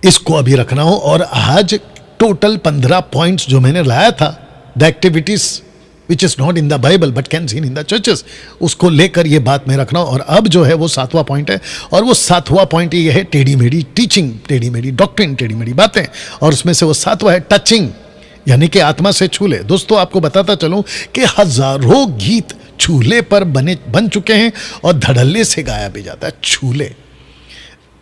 इसको अभी रखना हो। और आज टोटल 15 पॉइंट्स जो मैंने लाया था, the activities which is not in the Bible but can seen in the churches, उसको लेकर ये बात में रखना हो। और अब जो है वो 7वां पॉइंट है, और वो 7वां पॉइंट ये है टेढ़ी मेढ़ी टीचिंग, टेढ़ी मेढ़ी डॉक्ट्रिन, टेढ़ी मेढ़ी बातें। और उसमें से वो 7वां है टचिंग, यानी कि आत्मा से छू ले। दोस्तों आपको बताता चलूं कि हजारों गीत छूले पर बन चुके हैं और धड़ल्ले से गाया भी जाता है। छूले,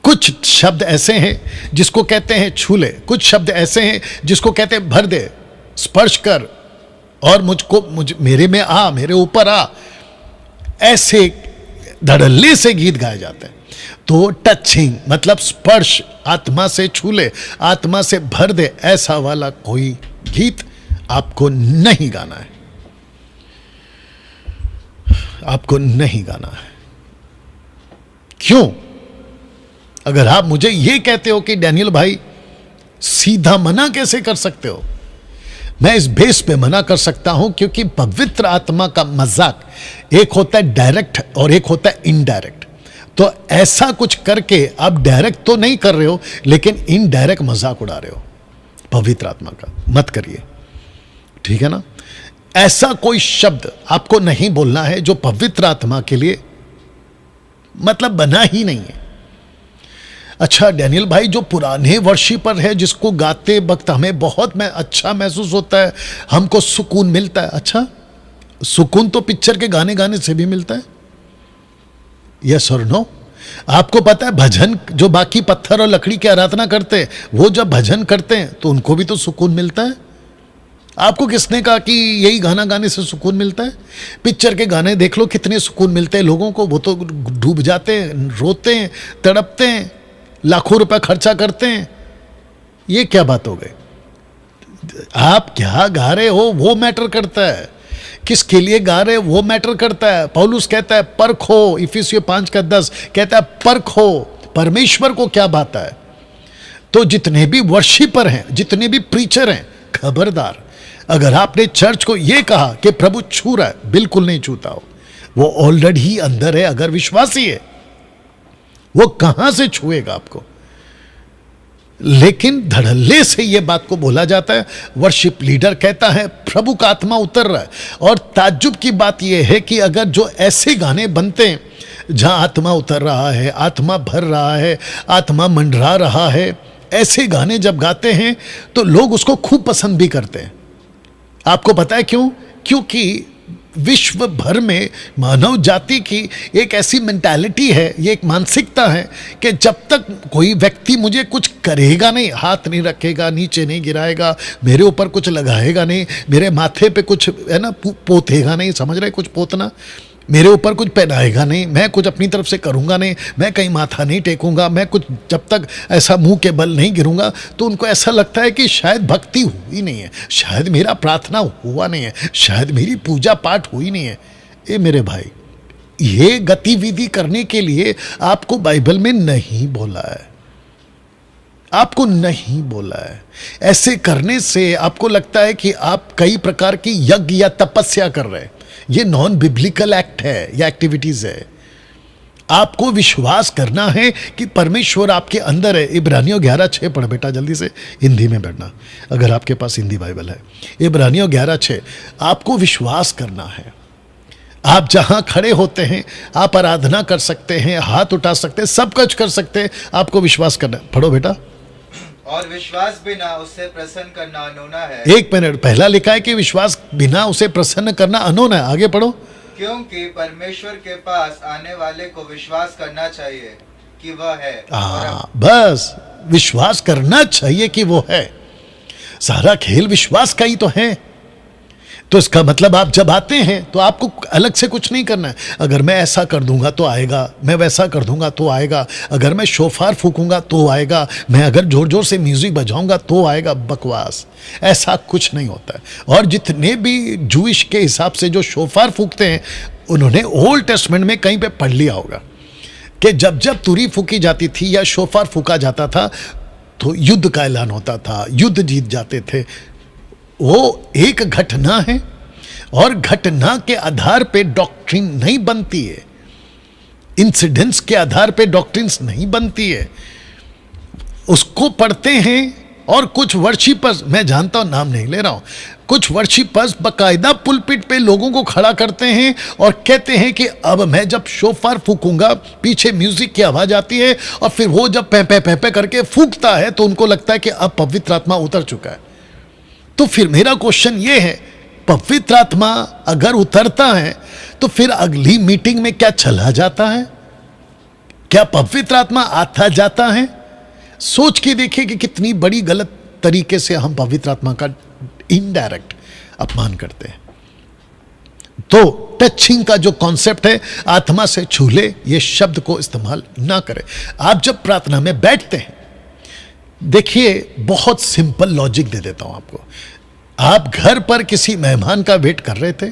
कुछ शब्द ऐसे हैं जिसको कहते हैं छूले, कुछ शब्द ऐसे हैं जिसको कहते हैं भर दे, स्पर्श कर और मेरे में आ, मेरे ऊपर आ, ऐसे धड़ल्ले से गीत गाए जाते हैं। तो टचिंग मतलब स्पर्श, आत्मा से छूले, आत्मा से भर दे, ऐसा वाला कोई गीत आपको नहीं गाना है, आपको नहीं गाना है। क्यों? अगर आप मुझे यह कहते हो कि डैनियल भाई सीधा मना कैसे कर सकते हो, मैं इस बेस पे मना कर सकता हूं क्योंकि पवित्र आत्मा का मजाक एक होता है डायरेक्ट और एक होता है इनडायरेक्ट। तो ऐसा कुछ करके आप डायरेक्ट तो नहीं कर रहे हो, लेकिन इनडायरेक्ट मजाक उड़ा रहे हो पवित्र आत्मा का, मत करिए, ठीक है ना। ऐसा कोई शब्द आपको नहीं बोलना है जो पवित्र आत्मा के लिए मतलब बना ही नहीं है। अच्छा डैनियल भाई, जो पुराने वर्शिपर है जिसको गाते वक्त हमें बहुत अच्छा महसूस होता है, हमको सुकून मिलता है। अच्छा, सुकून तो पिक्चर के गाने गाने से भी मिलता है, यस और नो? आपको पता है भजन, जो बाकी पत्थर और लकड़ी की आराधना करते हैं, वो जब भजन करते हैं तो उनको भी तो सुकून मिलता है। आपको किसने कहा कि यही गाना गाने से सुकून मिलता है? पिक्चर के गाने देख लो, कितने सुकून मिलते हैं लोगों को। वो तो डूब जाते हैं, रोते हैं, तड़पते हैं, लाखों रुपए खर्चा करते हैं। ये क्या बात हो गई? आप क्या गा रहे हो वो मैटर करता है, किसके लिए गा रहे हो वो मैटर करता है। पौलुस कहता है परखो, इफिसियों 5:10 कहता है परखो परमेश्वर को क्या भाता है। तो जितने भी वर्शिपर हैं, जितने भी प्रीचर हैं, खबरदार, अगर आपने चर्च को यह कहा कि प्रभु छू रहा है, बिल्कुल नहीं छूता हो, वो ऑलरेडी ही अंदर है। अगर विश्वासी है वो कहां से छुएगा आपको? लेकिन धड़ल्ले से यह बात को बोला जाता है। वर्शिप लीडर कहता है प्रभु का आत्मा उतर रहा है। और ताज्जुब की बात यह है कि अगर जो ऐसे गाने बनते हैं जहां आत्मा उतर रहा है, आत्मा भर रहा है, आत्मा मंडरा रहा है, ऐसे गाने जब गाते हैं तो लोग उसको खूब पसंद भी करते हैं। आपको पता है क्यों? क्योंकि विश्व भर में मानव जाति की एक ऐसी मेंटालिटी है, ये एक मानसिकता है कि जब तक कोई व्यक्ति मुझे कुछ करेगा नहीं, हाथ नहीं रखेगा, नीचे नहीं गिराएगा, मेरे ऊपर कुछ लगाएगा नहीं, मेरे माथे पे कुछ है ना पोतेगा नहीं, समझ रहे, कुछ पोतना, मेरे ऊपर कुछ पहनाएगा नहीं, मैं कुछ अपनी तरफ से करूंगा नहीं, मैं कहीं माथा नहीं टेकूंगा, मैं कुछ जब तक ऐसा मुंह के बल नहीं गिरूंगा, तो उनको ऐसा लगता है कि शायद भक्ति हुई नहीं है, शायद मेरा प्रार्थना हुआ नहीं है, शायद मेरी पूजा पाठ हुई नहीं है। ए मेरे भाई, ये गतिविधि करने के लिए आपको बाइबल में नहीं बोला है, आपको नहीं बोला है। ऐसे करने से आपको लगता है कि आप कई प्रकार की यज्ञ या तपस्या कर रहे हैं। ये नॉन बिब्लिकल एक्ट है या एक्टिविटीज है। आपको विश्वास करना है कि परमेश्वर आपके अंदर है। इब्रानियों 11:6 पढ़ बेटा, जल्दी से हिंदी में पढ़ना अगर आपके पास हिंदी बाइबल है। इब्रानियों 11:6, आपको विश्वास करना है। आप जहां खड़े होते हैं आप आराधना कर सकते हैं, हाथ उठा सकते हैं, सब कुछ कर सकते हैं, आपको विश्वास करना है। पढ़ो बेटा। और विश्वास बिना उसे प्रसन्न करना अनोना है। एक मिनट, पहला लिखा है कि विश्वास बिना उसे प्रसन्न करना अनोना है। आगे पढ़ो। क्योंकि परमेश्वर के पास आने वाले को विश्वास करना चाहिए कि वह है। बस विश्वास करना चाहिए कि वो है। सारा खेल विश्वास का ही तो है। तो इसका मतलब आप जब आते हैं तो आपको अलग से कुछ नहीं करना है। अगर मैं ऐसा कर दूंगा तो आएगा, मैं वैसा कर दूंगा तो आएगा, अगर मैं शोफार फूकूंगा तो आएगा, मैं अगर जोर जोर से म्यूजिक बजाऊंगा तो आएगा। बकवास, ऐसा कुछ नहीं होता है। और जितने भी जूइश के हिसाब से जो शोफार फूकते हैं, उन्होंने ओल्ड टेस्टमेंट में कहीं पे पढ़ लिया होगा कि जब जब तुरी फूकी जाती थी या शोफार फूका जाता था तो युद्ध का ऐलान होता था, युद्ध जीत जाते थे। वो एक घटना है और घटना के आधार पे डॉक्ट्रिन नहीं बनती है, इंसिडेंट्स के आधार पे डॉक्ट्रिन्स नहीं बनती है। उसको पढ़ते हैं और कुछ वर्शिपर्स, मैं जानता हूं, नाम नहीं ले रहा हूं, कुछ वर्शिपर्स बकायदा पुलपिट पे लोगों को खड़ा करते हैं और कहते हैं कि अब मैं जब शोफार फूकूंगा, पीछे म्यूजिक की आवाज आती है और फिर वो जब पे करके फूकता है तो उनको लगता है कि अब पवित्र आत्मा उतर चुका है। तो फिर मेरा क्वेश्चन ये है, पवित्र आत्मा अगर उतरता है तो फिर अगली मीटिंग में क्या चला जाता है? क्या पवित्र आत्मा आता जाता है? सोच के देखिए कि कितनी बड़ी गलत तरीके से हम पवित्र आत्मा का इनडायरेक्ट अपमान करते हैं। तो टचिंग का जो कॉन्सेप्ट है, आत्मा से छू ले, ये शब्द को इस्तेमाल ना करें। आप जब प्रार्थना में बैठते हैं, देखिए बहुत सिंपल लॉजिक दे देता हूं आपको। आप घर पर किसी मेहमान का वेट कर रहे थे,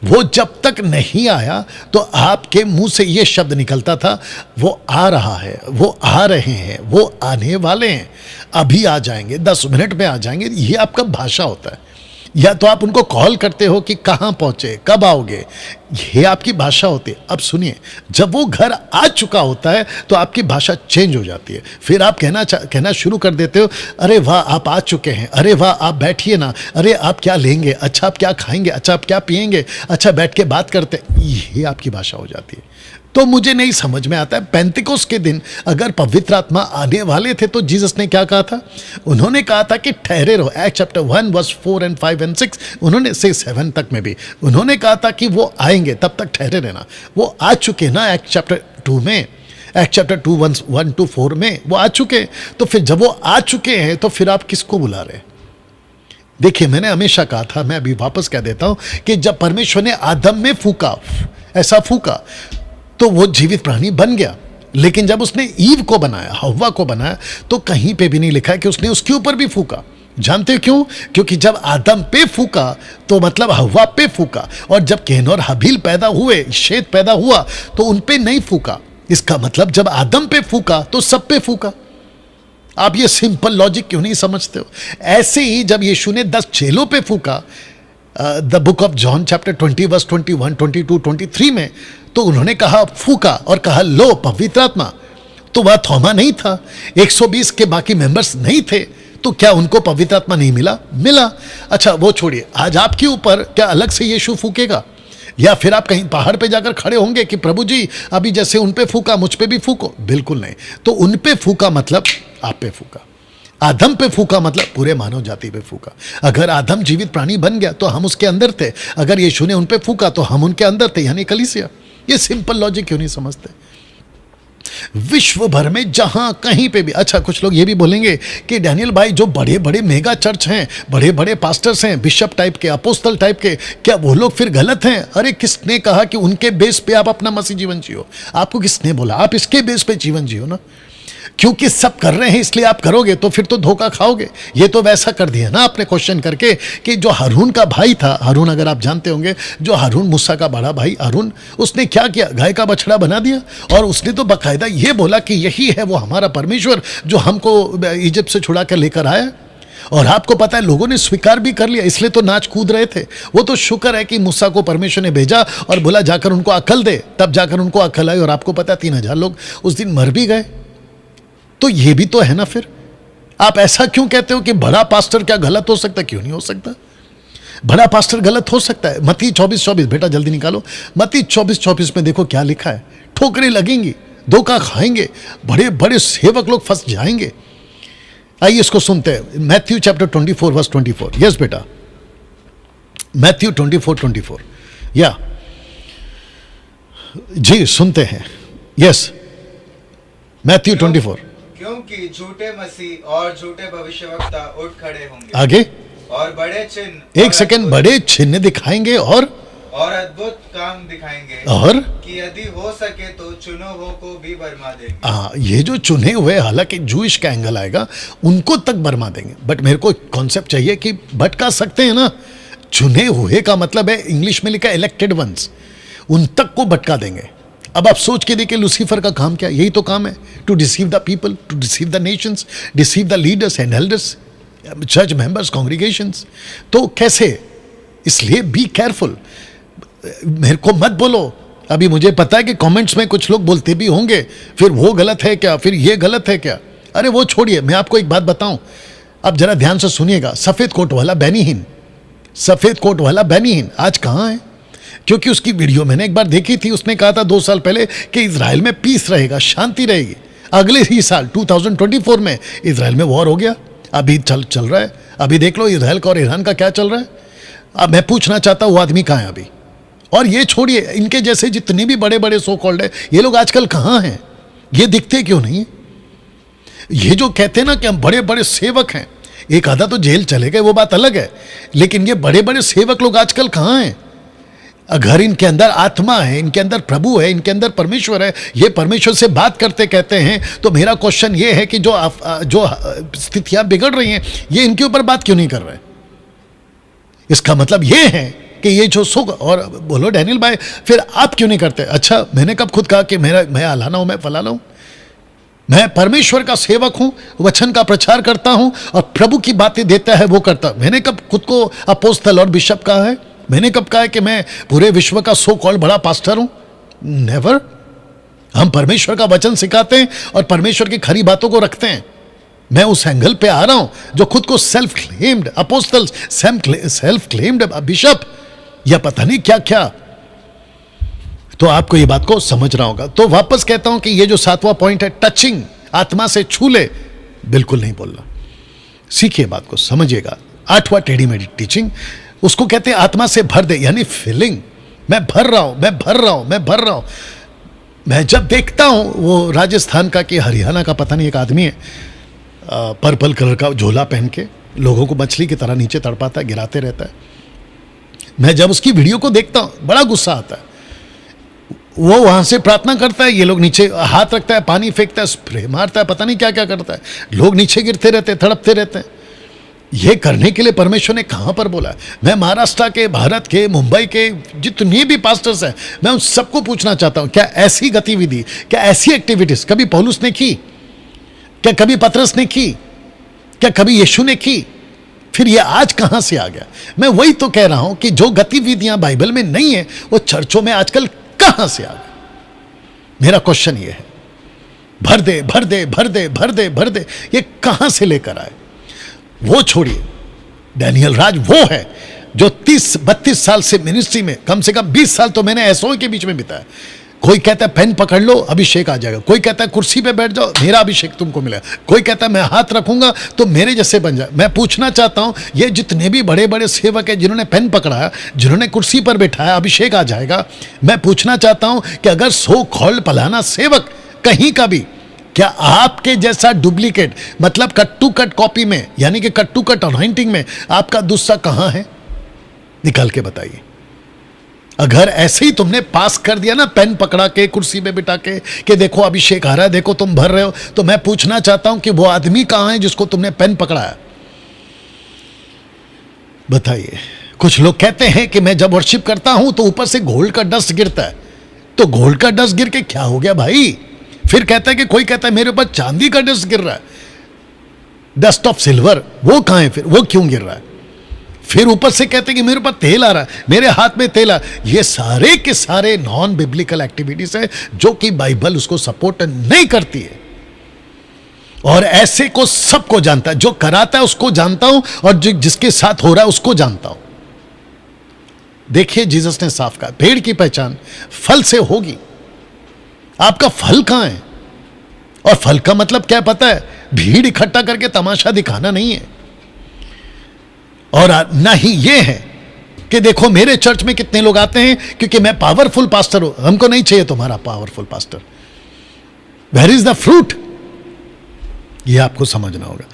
वो जब तक नहीं आया तो आपके मुंह से ये शब्द निकलता था, वो आ रहा है, वो आ रहे हैं, वो आने वाले हैं, अभी आ जाएंगे, 10 मिनट में आ जाएंगे। ये आपका भाषा होता है। या तो आप उनको कॉल करते हो कि कहाँ पहुंचे, कब आओगे, ये आपकी भाषा होती है। अब सुनिए, जब वो घर आ चुका होता है तो आपकी भाषा चेंज हो जाती है। फिर आप कहना शुरू कर देते हो, अरे वाह आप आ चुके हैं, अरे वाह आप बैठिए ना, अरे आप क्या लेंगे, अच्छा आप क्या खाएंगे, अच्छा आप क्या पिएंगे, अच्छा बैठ के बात करते, ये आपकी भाषा हो जाती है। तो मुझे नहीं समझ में आता है, पेंतिकोस के दिन अगर पवित्र आत्मा आने वाले थे तो जीसस ने क्या कहा था? उन्होंने कहा था कि ठहरे रहो। Act chapter 1 verse 4 and 5 and 6, उन्होंने से 7 तक में भी उन्होंने कहा था कि वो आएंगे, तब तक ठहरे रहना। वो आ चुके ना एक्ट चैप्टर 2 में, एक्ट चैप्टर 2 1 to 4 में वो आ चुके। तो फिर जब वो आ चुके हैं तो फिर आप किसको बुला रहे हैं? देखिए, मैंने हमेशा कहा था, मैं अभी वापस कह देता हूं कि जब परमेश्वर ने आदम में फूका, ऐसा फूका, तो वो जीवित प्राणी बन गया। लेकिन जब उसने ईव को बनाया, हव्वा को बनाया, तो कहीं पे भी नहीं लिखा है कि उसने उसके ऊपर भी फूका। जानते हो क्यों? क्योंकि जब आदम पे फूका तो मतलब हव्वा पे फूका, और जब कैन और हबील पैदा हुए, शेत पैदा हुआ, तो उन पे नहीं फूका। इसका मतलब जब आदम पे फूका तो सब पे फूका। आप ये सिंपल लॉजिक क्यों नहीं समझते हो? ऐसे ही जब यीशु ने 10 चेलों पे फूका, the book of John chapter 20 verse 21, 22, 23 में, तो उन्होंने कहा, फूका और कहा लो पवित्र आत्मा। तो वह थोमा नहीं था, 120 के बाकी मेंबर्स नहीं थे, तो क्या उनको पवित्र आत्मा नहीं मिला? मिला। अच्छा वो छोड़िए, आज आपके ऊपर क्या अलग से यीशु फूकेगा? या फिर आप कहीं पहाड़ पे जाकर खड़े होंगे कि प्रभु जी अभी जैसे उन पे फूका मुझ पे भी फूको? बिल्कुल नहीं। तो उन पे फूका मतलब आप पे फूका। आदम पे फूका मतलब पूरे मानव जाति पे फूका। अगर आदम जीवित प्राणी बन गया तो हम उसके अंदर थे, अगर यीशु ने उन पे फूका तो हम उनके अंदर थे, यानी कलीसिया। ये सिंपल लॉजिक क्यों नहीं समझते? विश्व भर में जहां कहीं पे भी, अच्छा कुछ लोग ये भी बोलेंगे कि डैनियल भाई जो बड़े बड़े मेगा चर्च हैं, बड़े बड़े पास्टर्स हैं, बिशप टाइप के, अपोस्टल टाइप के, क्या वो लोग फिर गलत हैं? अरे किसने कहा कि उनके बेस पे आप अपना मसीह जीवन जियो? आपको किसने बोला? आप इसके बेस पे जीवन जियो ना, क्योंकि सब कर रहे हैं इसलिए आप करोगे तो फिर तो धोखा खाओगे। ये तो वैसा कर दिया ना आपने क्वेश्चन करके कि जो हारून का भाई था, हारून अगर आप जानते होंगे, जो हारून मूसा का बड़ा भाई हारून, उसने क्या किया? गाय का बछड़ा बना दिया, और उसने तो बाकायदा ये बोला कि यही है वो हमारा परमेश्वर जो हमको इजिप्ट से छुड़ा कर लेकर आया। और आपको पता है लोगों ने स्वीकार भी कर लिया, इसलिए तो नाच कूद रहे थे। वो तो शुक्र है कि मूसा को परमेश्वर ने भेजा और बोला जाकर उनको अकल दे, तब जाकर उनको अकल आई। और आपको पता है 3000 लोग उस दिन मर भी गए। तो ये भी तो है ना। फिर आप ऐसा क्यों कहते हो कि बड़ा पास्टर क्या गलत हो सकता? क्यों नहीं हो सकता? बड़ा पास्टर गलत हो सकता है। मत्ती 24:24, बेटा जल्दी निकालो। मत्ती 24:24 में देखो क्या लिखा है। ठोकरें लगेंगी, धोखा खाएंगे, बड़े बड़े सेवक लोग फंस जाएंगे। आइए इसको सुनते हैं। Matthew chapter 24 verse 24। यस बेटा, मैथ्यू 24:24। या जी सुनते हैं। Yes, Matthew 24। क्योंकि झूठे मसीह और झूठे भविष्यवक्ता उठ खड़े होंगे, आगे और बड़े चिन्ह, एक सेकंड, बड़े चिन्ह दिखाएंगे और अद्भुत काम दिखाएंगे, और कि यदि हो सके तो चुने हुओं को भी बरमा देंगे। ये जो चुने हुए, हालांकि जूइश का एंगल आएगा, उनको तक बरमा देंगे। बट मेरे को कॉन्सेप्ट चाहिए कि भटका सकते हैं ना। चुने हुए का मतलब है, इंग्लिश में लिखा इलेक्टेड वंस, उन तक को भटका देंगे। अब आप सोच के देखिए लूसीफर का काम क्या? यही तो काम है, to deceive the people, to deceive the nations, deceive the leaders and elders, church members, congregations. तो कैसे? इसलिए बी केयरफुल। मेरे को मत बोलो। अभी मुझे पता है कि कमेंट्स में कुछ लोग बोलते भी होंगे, फिर वो गलत है क्या, फिर ये गलत है क्या। अरे वो छोड़िए, मैं आपको एक बात बताऊं, अब जरा ध्यान से सुनिएगा। सफेद कोट वाला बेनी हिन, सफेद कोट वाला बेनी हिन आज कहां है? क्योंकि उसकी वीडियो मैंने एक बार देखी थी, उसने कहा था 2 साल पहले कि इजराइल में पीस रहेगा, शांति रहेगी। अगले ही साल 2024 में इजराइल में वॉर हो गया। अभी चल रहा है, अभी देख लो इजराइल का और ईरान का क्या चल रहा है। अब मैं पूछना चाहता हूं वो आदमी कहां है अभी? और ये छोड़िए, इनके जैसे जितने भी बड़े बड़े सो कॉल्ड है, ये लोग आजकल कहां हैं? ये दिखते क्यों नहीं? ये जो कहते हैं ना कि हम बड़े बड़े सेवक हैं, एक आधा तो जेल चले गए, वो बात अलग है, लेकिन ये बड़े बड़े सेवक लोग आजकल कहां हैं? अगर इनके अंदर आत्मा है, इनके अंदर प्रभु है, इनके अंदर परमेश्वर है, ये परमेश्वर से बात करते कहते हैं, तो मेरा क्वेश्चन ये है कि जो स्थितियां बिगड़ रही हैं, ये इनके ऊपर बात क्यों नहीं कर रहे? इसका मतलब ये है कि ये जो सुख, और बोलो डैनियल भाई फिर आप क्यों नहीं करते? अच्छा, मैंने कब खुद कहा कि मैं अलाना हूं, मैं फलाना हूं? मैं परमेश्वर का सेवक हूं, वचन का प्रचार करता हूं और प्रभु की बातें देता है वो करता। मैंने कब खुद को अपोस्तल और बिशप कहा है? मैंने कब कहा है कि मैं पूरे विश्व का सो कॉल्ड बड़ा पास्टर हूं? नेवर। हम परमेश्वर का वचन सिखाते हैं और परमेश्वर की खरी बातों को रखते हैं। मैं उस एंगल पे आ रहा हूं जो खुद को self claimed apostle, self claimed bishop या पता नहीं क्या क्या। तो आपको ये बात को समझना होगा। तो वापस कहता हूं कि ये जो 7वां पॉइंट है, टचिंग, आत्मा से छू ले, बिल्कुल नहीं बोलना। सीखिए बात को, समझिएगा। 8वां टेढ़ी मेढ़ी टीचिंग, उसको कहते हैं आत्मा से भर दे, यानी फिलिंग। मैं भर रहा हूं, मैं भर रहा हूं, मैं भर रहा हूं। मैं जब देखता हूं वो राजस्थान का कि हरियाणा का पता नहीं एक आदमी है, पर्पल कलर का झोला पहन के लोगों को मछली की तरह नीचे तड़पाता है, गिराते रहता है। मैं जब उसकी वीडियो को देखता हूं बड़ा गुस्सा आता है। वो वहां से प्रार्थना करता है, ये लोग नीचे हाथ रखता है, पानी फेंकता है, स्प्रे मारता है, पता नहीं क्या क्या करता है, लोग नीचे गिरते रहते हैं, तड़पते रहते हैं। ये करने के लिए परमेश्वर ने कहां पर बोला? मैं महाराष्ट्र के, भारत के, मुंबई के जितने भी पास्टर्स हैं, मैं उन सबको पूछना चाहता हूं, क्या ऐसी गतिविधि, क्या ऐसी एक्टिविटीज कभी पौलुस ने की? क्या कभी पतरस ने की? क्या कभी यीशु ने की? फिर ये आज कहां से आ गया? मैं वही तो कह रहा हूं कि जो गतिविधियां बाइबल में नहीं है वो चर्चों में आजकल कहां से आ गया? मेरा क्वेश्चन ये है। भर दे, भर दे, भर दे, भर दे, भर दे, ये कहां से लेकर आए? वो छोड़िए, डैनियल राज वो है जो 30-32 साल से मिनिस्ट्री में, कम से कम 20 साल तो मैंने एसओ के बीच में बिताया। कोई कहता है पेन पकड़ लो अभिषेक आ जाएगा, कोई कहता है कुर्सी पे बैठ जाओ मेरा अभिषेक तुमको मिलेगा, कोई कहता है मैं हाथ रखूंगा तो मेरे जैसे बन जाए। मैं पूछना चाहता हूं, ये जितने भी बड़े बड़े सेवक हैं जिन्होंने पेन पकड़ा, जिन्होंने कुर्सी पर बैठाया, अभिषेक आ जाएगा। मैं पूछना चाहता हूं कि अगर सो कॉल्ड फलाना सेवक कहीं का भी, क्या आपके जैसा डुप्लीकेट, मतलब कट टू कट कॉपी में, यानी कि कट टू कट अनॉइंटिंग में आपका दूसरा कहां है? निकाल के बताइए। अगर ऐसे ही तुमने पास कर दिया ना, पेन पकड़ा के, कुर्सी पे बिठा के, कि देखो अभिषेक आ रहा है, देखो तुम भर रहे हो, तो मैं पूछना चाहता हूं कि वो आदमी कहां है जिसको तुमने पेन पकड़ाया? बताइए। कुछ लोग कहते हैं कि मैं जब वर्शिप करता हूं तो ऊपर से गोल्ड का डस्ट गिरता है। तो गोल्ड का डस्ट गिर के क्या हो गया भाई? फिर कहता है कि कोई कहता है मेरे ऊपर चांदी का डस्ट गिर रहा है, डस्ट ऑफ सिल्वर, वो कहां है? फिर वो क्यों गिर रहा है? फिर ऊपर से कहते हैं कि मेरे ऊपर तेल आ रहा है, मेरे हाथ में तेल आ। ये सारे के सारे नॉन बिब्लिकल एक्टिविटीज है जो कि बाइबल उसको सपोर्ट नहीं करती है। और ऐसे को सबको जानता है, जो कराता है उसको जानता हूं, और जिसके साथ हो रहा है उसको जानता हूं। देखिए, जीसस ने साफ कहा, पेड़ की पहचान फल से होगी। आपका फल कहां है? और फल का मतलब क्या पता है? भीड़ इकट्ठा करके तमाशा दिखाना नहीं है, और ना ही यह है कि देखो मेरे चर्च में कितने लोग आते हैं क्योंकि मैं पावरफुल पास्टर हूं। हमको नहीं चाहिए तुम्हारा powerful pastor. Where is the fruit? यह आपको समझना होगा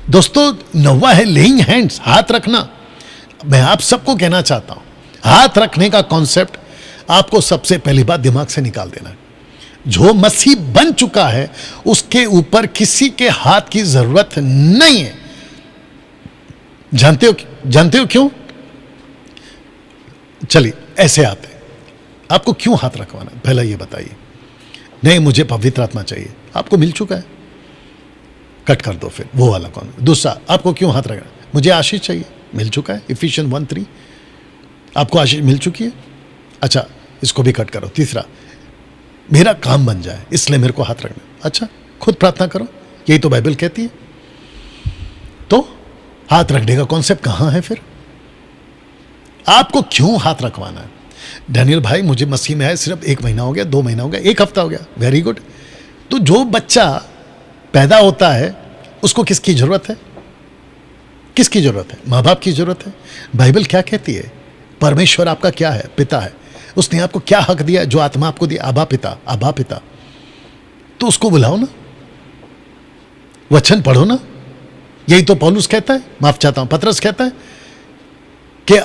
दोस्तों। 9वां है लेइंग हैंड्स, हाथ रखना। मैं आप सबको कहना चाहता हूं, हाथ रखने का कॉन्सेप्ट आपको सबसे पहली बात दिमाग से निकाल देना है। जो मसीह बन चुका है उसके ऊपर किसी के हाथ की जरूरत नहीं है। जानते हो क्यों? चलिए ऐसे आते हैं। आपको क्यों हाथ रखवाना, पहला ये बताइए। नहीं, मुझे पवित्र आत्मा चाहिए, आपको मिल चुका है, कट कर दो। फिर वो वाला कौन? दूसरा, आपको क्यों हाथ रखना? मुझे आशीष चाहिए, मिल चुका है, इफिशियंस 1:3, आपको आशीष मिल चुकी है। अच्छा, इसको भी कट करो। तीसरा, मेरा काम बन जाए इसलिए मेरे को हाथ रखना। अच्छा, खुद प्रार्थना करो, यही तो बाइबल कहती है। तो हाथ रखने का कॉन्सेप्ट कहां है फिर? आपको क्यों हाथ रखवाना है? डैनियल भाई मुझे मसीह में आए सिर्फ 1 महीना हो गया, 2 महीना हो गया, 1 हफ्ता हो गया, वेरी गुड। तो जो बच्चा पैदा होता है उसको किसकी जरूरत है? किसकी जरूरत है? माँ बाप की जरूरत है। बाइबल क्या कहती है? परमेश्वर आपका क्या है? पिता है। उसने आपको क्या हक दिया? जो आत्मा आपको दिया, आबा पिता, आबा पिता। तो उसको बुलाओ ना, वचन पढ़ो ना। यही तो पौलुस कहता है, माफ चाहता हूं, पतरस कहता है कि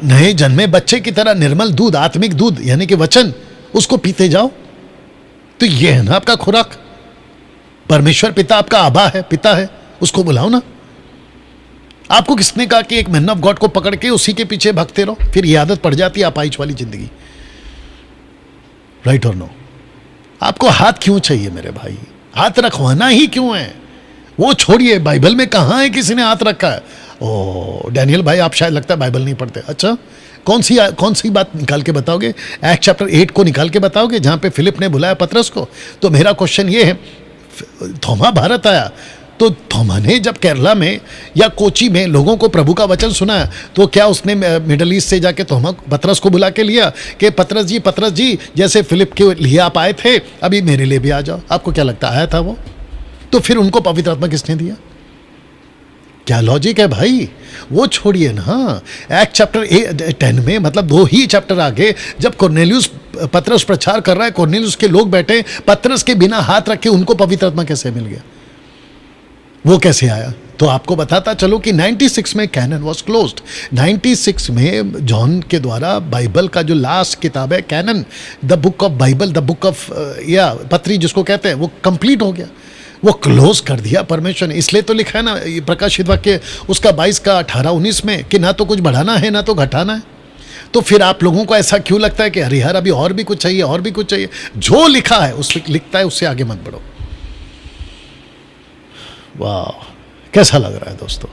नए जन्मे बच्चे की तरह निर्मल दूध, आत्मिक दूध यानी कि वचन, उसको पीते जाओ। तो यह है ना आपका खुराक। परमेश्वर पिता आपका आबा है, पिता है, उसको बुलाओ ना। आपको किसने कहा कि एक मैन ऑफ गॉड को पकड़ के उसी के पीछे भागते रहो? फिर ये आदत पड़ जाती है अपाइच वाली जिंदगी। राइट और नो? आपको हाथ क्यों चाहिए मेरे भाई? हाथ रखवाना ही क्यों है? वो छोड़िए, बाइबल में कहां है किसी ने हाथ रखा है? ओ डैनियल भाई आप शायद लगता है बाइबल नहीं पढ़ते। अच्छा, कौन सी बात निकाल के बताओगे? एक्ट चैप्टर 8 को निकाल के बताओगे जहां पे फिलिप ने बुलाया पतरस को? तो मेरा क्वेश्चन ये है, थोमा भारत आया तो थोमा ने जब केरला में या कोची में लोगों को प्रभु का वचन सुनाया तो क्या उसने मिडल ईस्ट से जाके थोमा पतरस को बुला के लिया कि पतरस जी जैसे फिलिप के लिए आप आए थे अभी मेरे लिए भी आ जाओ? आपको क्या लगता आया था वो? तो फिर उनको पवित्र आत्मा किसने दिया? क्या लॉजिक है भाई? वो छोड़िए ना। एक्ट चैप्टर 10 में, मतलब 2 ही चैप्टर आगे, जब कोर्नेलियुस पतरस प्रचार कर रहा है, कोर्नेलियुस के लोग बैठे, पतरस के बिना हाथ रखे उनको पवित्र आत्मा कैसे मिल गया? वो कैसे आया? तो आपको बताता चलो कि 96 में कैनन वॉज क्लोज्ड। 96 में जॉन के द्वारा बाइबल का जो लास्ट किताब है canon, the book of Bible, the book of या पत्री जिसको कहते हैं, वो कंप्लीट हो गया, वो क्लोज कर दिया परमेश्वर ने। इसलिए तो लिखा है ना प्रकाशित वाक्य उसका 22 का 18-19 में कि ना तो कुछ बढ़ाना है ना तो घटाना है। तो फिर आप लोगों को ऐसा क्यों लगता है कि अरे यार अभी और भी कुछ चाहिए, और भी कुछ चाहिए? जो लिखा है उस लिखता है, उससे आगे मत बढ़ो। वाह, कैसा लग रहा है दोस्तों?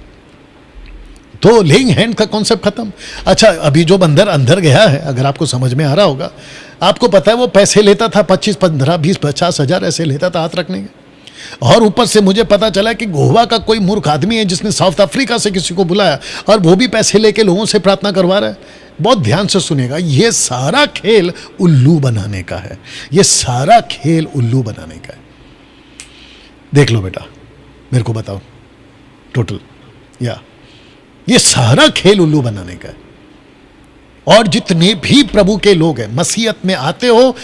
तो लेइंग हैंड का कॉन्सेप्ट खत्म। अच्छा, अभी जो बंदर अंदर गया है, अगर आपको समझ में आ रहा होगा, आपको पता है वो पैसे लेता था 25, 15, 20, 50 हजार ऐसे लेता था हाथ रखने के। और ऊपर से मुझे पता चला कि गोवा का कोई मूर्ख आदमी है जिसने साउथ अफ्रीका से किसी को बुलाया और वो भी पैसे लेके लोगों से प्रार्थना करवा रहा है। बहुत ध्यान से सुनेगा, ये सारा खेल उल्लू बनाने का है। ये सारा खेल उल्लू बनाने का है। देख लो बेटा, मेरे को बताओ टोटल, या ये सारा खेल उल्लू बनाने का है। और जितने भी प्रभु के लोग हैं, मसीहत में आते हो,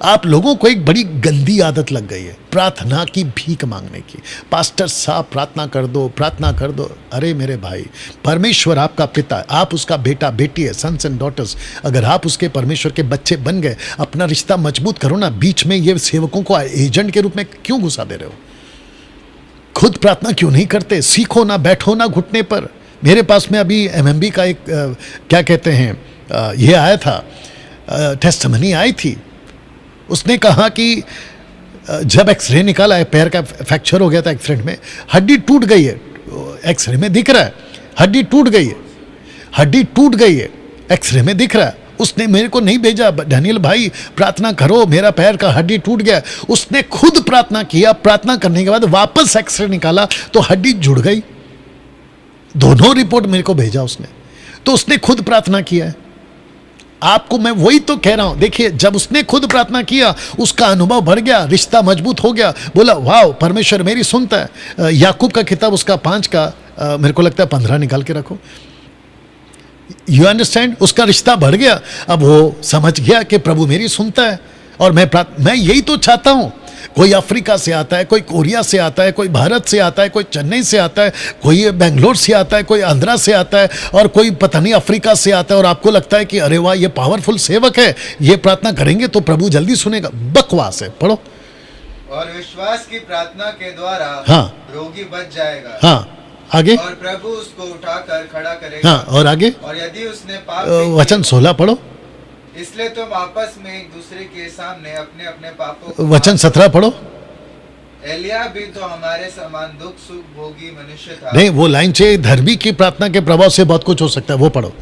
आप लोगों को एक बड़ी गंदी आदत लग गई है प्रार्थना की, भीख मांगने की। पास्टर साहब प्रार्थना कर दो, प्रार्थना कर दो। अरे मेरे भाई, परमेश्वर आपका पिता है, आप उसका बेटा बेटी है, सन्स एंड डॉटर्स। अगर आप उसके परमेश्वर के बच्चे बन गए, अपना रिश्ता मजबूत करो ना। बीच में ये सेवकों को एजेंट के रूप में क्यों घुसा दे रहे हो? खुद प्रार्थना क्यों नहीं करते? सीखो ना, बैठो ना घुटने पर। मेरे पास में अभी MMB का एक क्या कहते हैं, ये आया था, टेस्टमनी आई थी। उसने कहा कि जब एक्सरे निकाला है, पैर का फ्रैक्चर हो गया था एक्सीडेंट में, हड्डी टूट गई है, एक्सरे में दिख रहा है, हड्डी टूट गई है, हड्डी टूट गई है, एक्सरे में दिख रहा है। उसने मेरे को नहीं भेजा, डैनियल भाई प्रार्थना करो, मेरा पैर का हड्डी टूट गया। उसने खुद प्रार्थना किया, प्रार्थना करने के बाद वापस एक्सरे निकाला तो हड्डी जुड़ गई। दोनों रिपोर्ट मेरे को भेजा उसने। तो उसने खुद प्रार्थना किया है। आपको मैं वही तो कह रहा हूं, देखिए जब उसने खुद प्रार्थना किया, उसका अनुभव बढ़ गया, रिश्ता मजबूत हो गया, बोला वाह परमेश्वर मेरी सुनता है। याकूब का किताब उसका 5 का मेरे को लगता है 15 निकाल के रखो। You understand? उसका रिश्ता बढ़ गया। अब वो समझ गया कि प्रभु मेरी सुनता है। और मैं यही तो चाहता हूं। कोई अफ्रीका से आता है, कोई कोरिया से आता है, कोई भारत से आता है, कोई चेन्नई से आता है, कोई बेंगलोर से आता है, कोई आंध्रा से आता है, और कोई पता नहीं अफ्रीका से आता है। और आपको लगता है कि अरे वाह ये पावरफुल सेवक है, ये प्रार्थना करेंगे तो प्रभु जल्दी सुनेगा। बकवास है, पढ़ो। और विश्वास की प्रार्थना के द्वारा रोगी बच जाएगा। हाँ, आगे। और प्रभु उसको उठाकर खड़ा करेगा। हाँ, और आगे। और यदि उसने पाप वचन 16 पढ़ो। इसलिए तुम आपस में एक दूसरे के सामने अपने अपने पापों को। वचन 17 पढ़ो। एलिया भी तो हमारे समान दुख सुख भोगी मनुष्य था। नहीं, वो लाइन चाहिए, धर्मी की प्रार्थना के प्रभाव से बहुत कुछ हो सकता है, वो पढ़ो।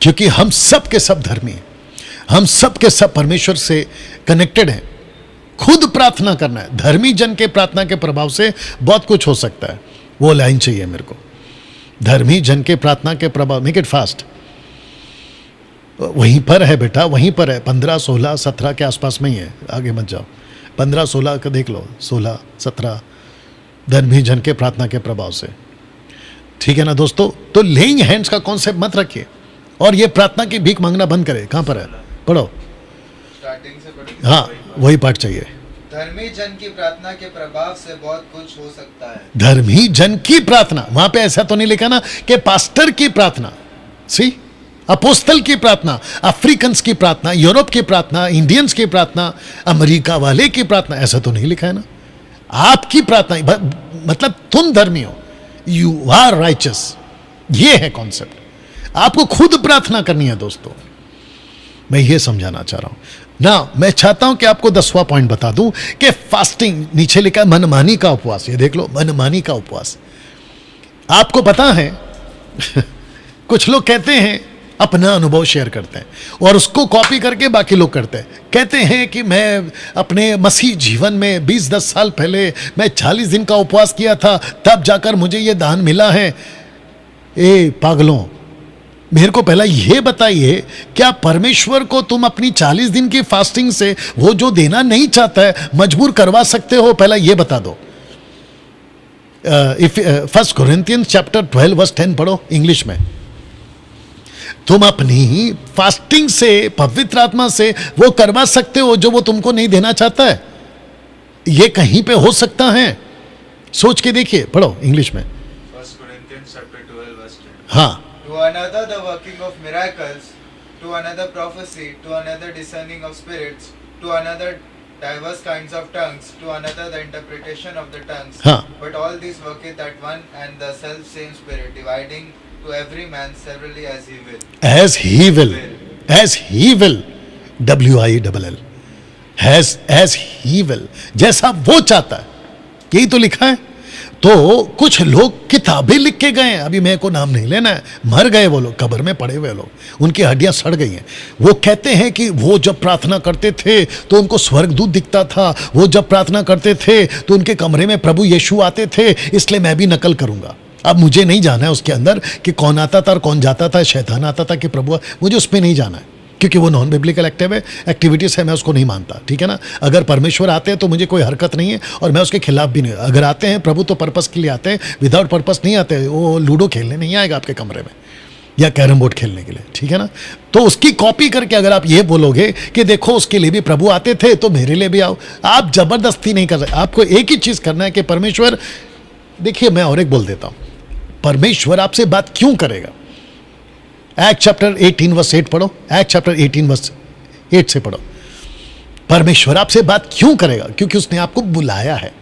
क्योंकि हम सब के सब धर्मी हैं, हम सब के सब परमेश्वर से कनेक्टेड हैं। खुद प्रार्थना करना है। धर्मी जन के प्रार्थना के प्रभाव से बहुत कुछ हो सकता है। वो लाइन चाहिए मेरे को, धर्मी जन के प्रार्थना के प्रभाव। Make it fast. वहीं पर है बेटा, वहीं पर है, 15, 16, 17 के आसपास में ही है, आगे मत जाओ। 15, 16 का देख लो, 16, 17, धर्मी जन के प्रार्थना के प्रभाव से। ठीक है ना दोस्तों? तो लेइंग हैंड्स का कॉन्सेप्ट मत रखिए, और ये प्रार्थना की भीख मांगना बंद करे। कहां पर है? पढ़ो, स्टार्टिंग से पढ़ेंगे। हाँ वही पाठ चाहिए। धर्मी जन की प्रार्थना के प्रभाव से बहुत कुछ हो सकता है। धर्मी जन की प्रार्थना, वहां पे ऐसा तो नहीं लिखा ना कि पास्टर की प्रार्थना, सी, अपोस्तल की प्रार्थना, अफ्रीकन्स की प्रार्थना, यूरोप की प्रार्थना, इंडियंस की प्रार्थना, अमेरिका वाले की प्रार्थना, ऐसा तो नहीं लिखा है ना। आपकी प्रार्थना मतलब तुम धर्मी हो, यू आर राइचस, ये है कॉन्सेप्ट। आपको खुद प्रार्थना करनी है दोस्तों, मैं ये समझाना चाह रहा हूं ना। मैं चाहता हूं कि आपको 10वां पॉइंट बता दूं कि फास्टिंग, नीचे लिखा है मनमानी का उपवास। ये देख लो, मनमानी का उपवास। आपको पता है कुछ लोग कहते हैं, अपना अनुभव शेयर करते हैं और उसको कॉपी करके बाकी लोग करते हैं। कहते हैं कि मैं अपने मसीह जीवन में 20-10 साल पहले मैं 40 दिन का उपवास किया था, तब जाकर मुझे ये दान मिला है। ए पागलों, मेरे को पहला ये बताइए, क्या परमेश्वर को तुम अपनी 40 दिन की फास्टिंग से वो जो देना नहीं चाहता है मजबूर करवा सकते हो? पहला ये बता दो। फर्स्ट कोरिंथियंस चैप्टर 12 वर्स 10 पढ़ो इंग्लिश में। तुम अपनी ही फास्टिंग से, पवित्र आत्मा से वो करवा सकते हो जो वो तुमको नहीं देना चाहता है? ये कहीं पे हो सकता है? सोच के देखिए, पढ़ो इंग्लिश में। First Corinthians chapter 12 verse 10। हाँ, To another the working of miracles, to another prophecy, to another discerning of spirits, to another diverse kinds of tongues, to another the interpretation of the tongues. हाँ। But all these worketh at one and the self same Spirit, dividing to every man severally as he will. as he will, as he will, WILL, as he will, जैसा वो चाहता है, यही तो लिखा है। तो कुछ लोग किताबें लिख के गए हैं, अभी मेरे को नाम नहीं लेना है, मर गए वो लोग, कब्र में पड़े हुए लोग, उनकी हड्डियां सड़ गई हैं। वो कहते हैं कि वो जब प्रार्थना करते थे तो उनको स्वर्गदूत दिखता था, वो जब प्रार्थना करते थे तो उनके कमरे में प्रभु यीशु आते थे, इसलिए मैं भी नकल करूंगा। अब मुझे नहीं जाना है उसके अंदर कि कौन आता था और कौन जाता था, शैतान आता था कि प्रभु, मुझे उस पर नहीं जाना है, क्योंकि वो नॉन बिब्लिकल एक्टिविटीज़ है, मैं उसको नहीं मानता। ठीक है ना? अगर परमेश्वर आते हैं तो मुझे कोई हरकत नहीं है और मैं उसके खिलाफ भी नहीं। अगर आते हैं प्रभु तो पर्पस के लिए आते हैं, विदाउट पर्पस नहीं आते। वो लूडो खेलने नहीं आएगा आपके कमरे में या कैरम बोर्ड खेलने के लिए। ठीक है ना? तो उसकी कॉपी करके अगर आप ये बोलोगे कि देखो उसके लिए भी प्रभु आते थे तो मेरे लिए भी आओ, आप जबरदस्ती नहीं कर सकते। आपको एक ही चीज़ करना है कि परमेश्वर, देखिए मैं और एक बोल देता हूँ, परमेश्वर आपसे बात क्यों करेगा? एक्ट चैप्टर 18 वर्स 8 पढ़ो, एक्ट चैप्टर 18 वर्स 8 से पढ़ो। परमेश्वर आपसे बात क्यों करेगा? क्योंकि उसने आपको बुलाया है,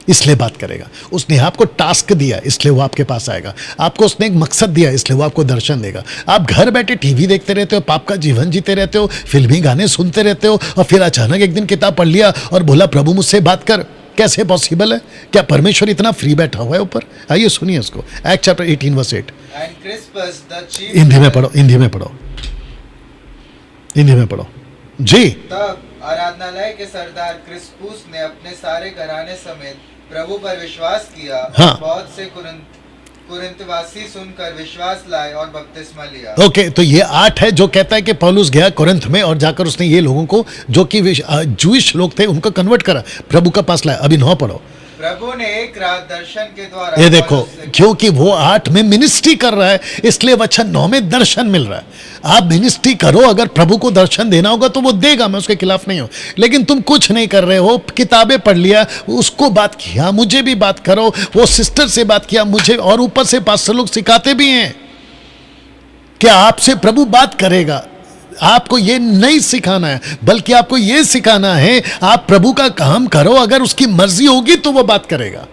इसलिए बात करेगा। उसने आपको टास्क दिया, इसलिए वो आपके पास आएगा। आपको उसने एक मकसद दिया, इसलिए वो आपको दर्शन देगा। आप घर बैठे टीवी देखते रहते हो, पाप का जीवन जीते रहते हो, फिल्मी गाने सुनते रहते हो, और फिर अचानक एक दिन किताब पढ़ लिया और बोला प्रभु मुझसे बात कर। कैसे पॉसिबल है? क्या परमेश्वर इतना फ्री बैठा हुआ है ऊपर? आइए सुनिए उसको, act chapter 18 verse 8। And Crispus the chief, Hindi में पढ़ो, हिंदी में पढ़ो, हिंदी में पढ़ो जी। तब आराधनालय के सरदार क्रिस्पुस ने अपने सारे घराने समेत प्रभु पर विश्वास किया। हाँ। बहुत से कुरिन्थवासी सुनकर विश्वास लाए और बपतिस्मा लिया। ओके, तो ये 8 है जो कहता है कि पौलुस गया कुरिन्थ में और जाकर उसने ये लोगों को जो कि जूइश लोग थे उनको कन्वर्ट करा, प्रभु का पास लाया। अभी 9 पढ़ो। प्रभु ने एक रात दर्शन के द्वारा, ये देखो, क्योंकि वो 8 में मिनिस्ट्री कर रहा है इसलिए वचन 9 में दर्शन मिल रहा है। आप मिनिस्ट्री करो, अगर प्रभु को दर्शन देना होगा तो वो देगा, मैं उसके खिलाफ नहीं हूं। लेकिन तुम कुछ नहीं कर रहे हो, किताबें पढ़ लिया, उसको बात किया, मुझे भी बात करो, वो सिस्टर से बात किया मुझे, और ऊपर से पास्टर लोग सिखाते भी हैं कि आपसे प्रभु बात करेगा। आपको ये नहीं सिखाना है, बल्कि आपको ये सिखाना है आप प्रभु का काम करो, अगर उसकी मर्जी होगी तो वो बात करेगा।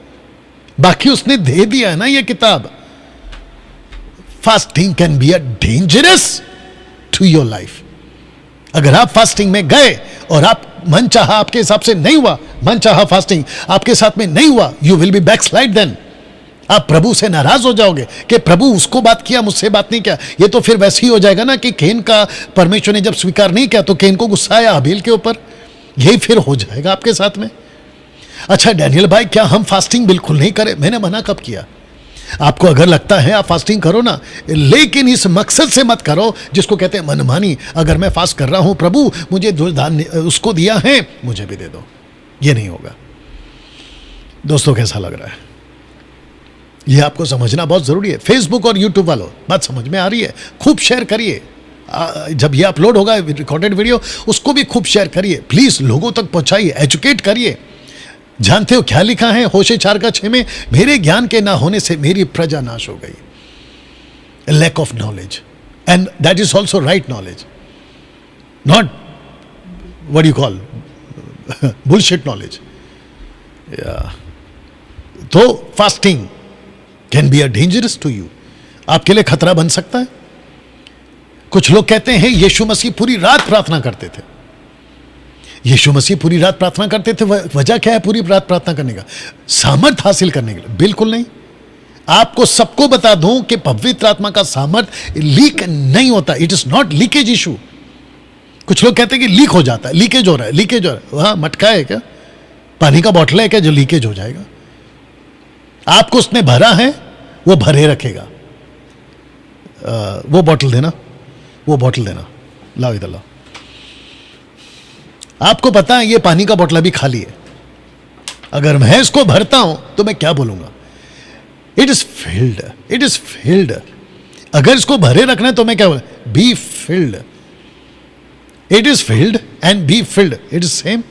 बाकी उसने दे दिया है ना ये किताब। Fasting can be a dangerous to your life. अगर आप फास्टिंग में गए और आप मन चाहा आपके हिसाब से नहीं हुआ, मन चाहा फास्टिंग आपके साथ में नहीं हुआ, you will be backslide. Then आप प्रभु से नाराज हो जाओगे कि प्रभु उसको बात किया, मुझसे बात नहीं किया। ये तो फिर वैसे ही हो जाएगा ना कि केन का परमेश्वर ने जब स्वीकार नहीं किया तो केन को गुस्सा आया हाबिल के ऊपर। यही फिर हो जाएगा आपके साथ में। अच्छा डैनियल भाई, क्या हम फास्टिंग बिल्कुल नहीं करें? मैंने मना कब किया? आपको अगर लगता है आप फास्टिंग करो ना, लेकिन इस मकसद से मत करो जिसको कहते हैं मनमानी। अगर मैं फास्ट कर रहा हूं, प्रभु मुझे जो दान उसको दिया है मुझे भी दे दो, ये नहीं होगा। दोस्तों कैसा लग रहा है? ये आपको समझना बहुत जरूरी है। फेसबुक और यूट्यूब वालों, बात समझ में आ रही है? खूब शेयर करिए। जब ये अपलोड होगा रिकॉर्डेड वीडियो, उसको भी खूब शेयर करिए प्लीज, लोगों तक पहुंचाइए, एजुकेट करिए। जानते हो क्या लिखा है होशे 4:6 में? मेरे ज्ञान के ना होने से मेरी प्रजा नाश हो गई। Lack of knowledge, and that is also right knowledge, not what you call bullshit knowledge. तो fasting can be a dangerous to you, आपके लिए खतरा बन सकता है। कुछ लोग कहते हैं यीशु मसीह पूरी रात प्रार्थना करते थे। यीशु मसीह पूरी रात प्रार्थना करते थे, वजह क्या है पूरी रात प्रार्थना करने का? सामर्थ हासिल करने के लिए? बिल्कुल नहीं। आपको सबको बता दूं कि पवित्र आत्मा का सामर्थ लीक नहीं होता। It is not leakage issue. कुछ लोग कहते हैं कि लीक हो जाता है, लीकेज हो रहा है, लीकेज हो रहा है। वहां मटका है क्या? पानी का बॉटल है क्या जो लीकेज हो जाएगा? आपको उसने भरा है, वो भरे रखेगा। वो बॉटल देना, वो बॉटल देना, लाओ इधर लाओ। आपको पता है ये पानी का बॉटल अभी खाली है, अगर मैं इसको भरता हूं तो मैं क्या बोलूंगा? It is filled, it is filled. अगर इसको भरे रखना है तो मैं क्या बोलूं? Be filled. It is filled and be filled, it is same.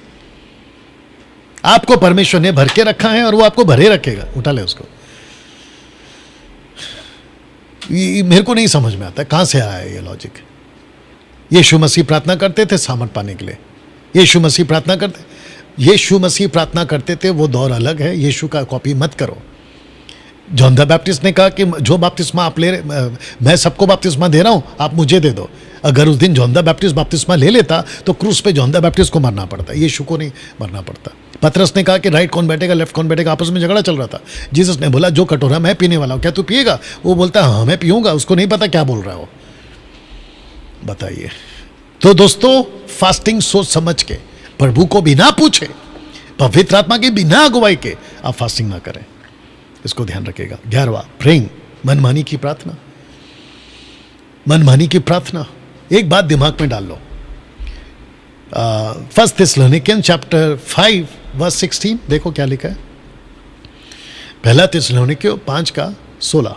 आपको परमेश्वर ने भर के रखा है और वो आपको भरे रखेगा। उठा ले उसको। मेरे को नहीं समझ में आता कहां से आया ये लॉजिक। यीशु मसीह प्रार्थना करते थे सामर्थ पाने के लिए। यीशु मसीह प्रार्थना करते, यीशु मसीह प्रार्थना करते थे, वो दौर अलग है। यीशु का कॉपी मत करो। जॉन द बैप्टिस्ट ने कहा कि जो बपतिस्मा आप ले रहे, मैं सबको बपतिस्मा दे रहा हूं, आप मुझे दे दो। अगर उस दिन जॉन द बैप्टिस्ट बपतिस्मा ले लेता तो क्रूस पे जॉन द बैप्टिस्ट को मरना पड़ता, यीशु को नहीं मरना पड़ता। पतरस ने कहा कि राइट कौन बैठेगा लेफ्ट कौन बैठेगा, आपस में झगड़ा चल रहा था। जीसस ने बोला जो कटोरा मैं पीने वाला हूं क्या तू पिएगा? वो बोलता हाँ मैं पीऊंगा। उसको नहीं पता क्या बोल रहा हो। बताइए। तो दोस्तों फास्टिंग सोच समझ के, प्रभु को बिना पूछे, पवित्र आत्मा के बिना अगुवाई के आप फास्टिंग ना करें, इसको ध्यान रखिएगा। 11वां प्रेइंग, मनमानी की प्रार्थना। मनमानी की प्रार्थना, एक बात दिमाग में डाल लो। 1 थिस्सलुनीकियंस चैप्टर 5:16 देखो क्या लिखा है। 1 थिस्सलुनीकियों 5:16।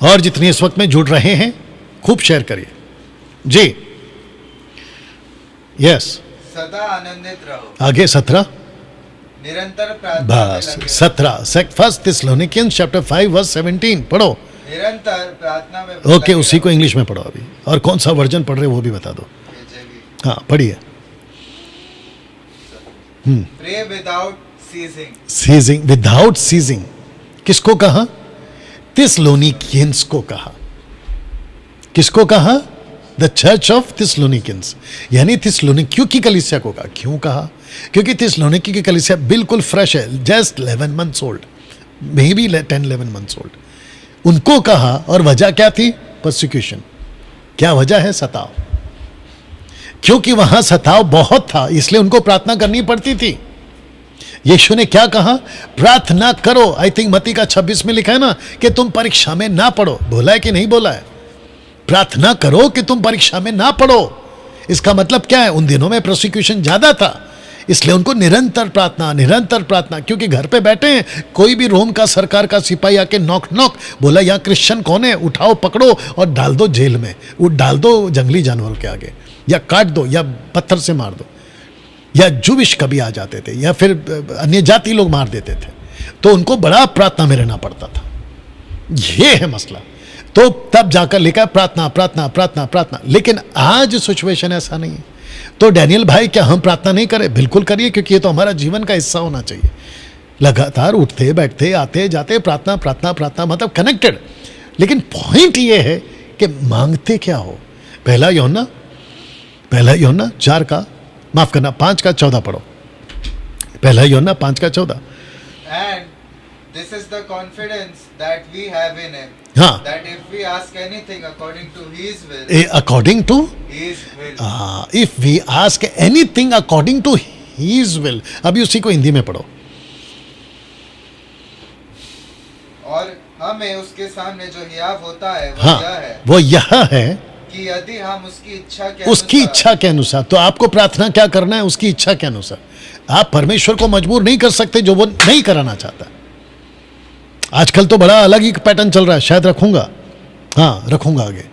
और जितने इस वक्त में जुड़ रहे हैं खूब शेयर करिए जी। यस, सदा आनंदित रहो। आगे 17 निरंतर प्रार्थना में बस लगे रहो। 17 1 थिस्सलुनीकियंस चैप्टर 5:17 पढ़ो। निरंतर प्रार्थना में ओके, लगे उसी को रहो। इंग्लिश में पढ़ो अभी। और कौन सा वर्जन पढ़ रहे हो वो भी बता दो। हाँ पढ़िए। Pray without ceasing. Ceasing, without ceasing. किसको कहा? थिस्सलुनीकियंस को कहा। किसको कहा? द चर्च ऑफ थिस्सलुनीकियंस, यानी थिस्सलुनीकियों की कलीसिया को कहा। क्यों कहा? क्योंकि थिस्सलुनीकी की कलीसिया बिल्कुल फ्रेश है, just 11 months old, may be 10-11 months old. उनको कहा, और वजह क्या थी? परसिक्यूशन। क्या वजह है? सताव। क्योंकि वहां सताव बहुत था, इसलिए उनको प्रार्थना करनी पड़ती थी। यीशु ने क्या कहा? प्रार्थना करो। आई थिंक मत्ती का 26 में लिखा है ना कि तुम परीक्षा में ना पड़ो। बोला है कि नहीं बोला है? प्रार्थना करो कि तुम परीक्षा में ना पड़ो। इसका मतलब क्या है? उन दिनों में प्रोसिक्यूशन ज्यादा था, इसलिए उनको निरंतर प्रार्थना, निरंतर प्रार्थना। क्योंकि घर पे बैठे हैं, कोई भी रोम का सरकार का सिपाही आके नॉक नॉक बोला यहाँ क्रिश्चियन कौन है, उठाओ पकड़ो और डाल दो जेल में, वो डाल दो जंगली जानवरों के आगे, या काट दो, या पत्थर से मार दो, या जुविश कभी आ जाते थे, या फिर अन्य जाति लोग मार देते थे। तो उनको बड़ा प्रार्थना में रहना पड़ता था। ये है मसला। तो तब जाकर लिखा प्रार्थना प्रार्थना प्रार्थना प्रार्थना। लेकिन आज सिचुएशन ऐसा नहीं है। तो डैनियल भाई, क्या हम प्रार्थना नहीं करें? बिल्कुल करिए, क्योंकि ये तो हमारा जीवन का हिस्सा होना चाहिए। लगातार उठते बैठते आते जाते प्रार्थना प्रार्थना प्रार्थना, मतलब कनेक्टेड। लेकिन पॉइंट ये है कि मांगते क्या हो। पहला यूहन्ना 4 माफ करना 5:14 पढ़ो। पहला यूहन्ना 5:14। And This is the confidence that we have in Him. हाँ, That if we ask anything according to His will, according to, His will. If we ask anything according to his will, अभी उसी को हिंदी में पढ़ो। और हमें उसके सामने जो हियाव होता है वो हाँ, यह है वो यह है कि यदि हम उसकी इच्छा के उसकी अनुसार- इच्छा के अनुसार। तो आपको प्रार्थना क्या करना है? उसकी इच्छा के अनुसार। आप परमेश्वर को मजबूर नहीं कर सकते जो वो नहीं कराना चाहता। आजकल तो बड़ा अलग ही पैटर्न चल रहा है, शायद रखूंगा, हाँ रखूंगा आगे।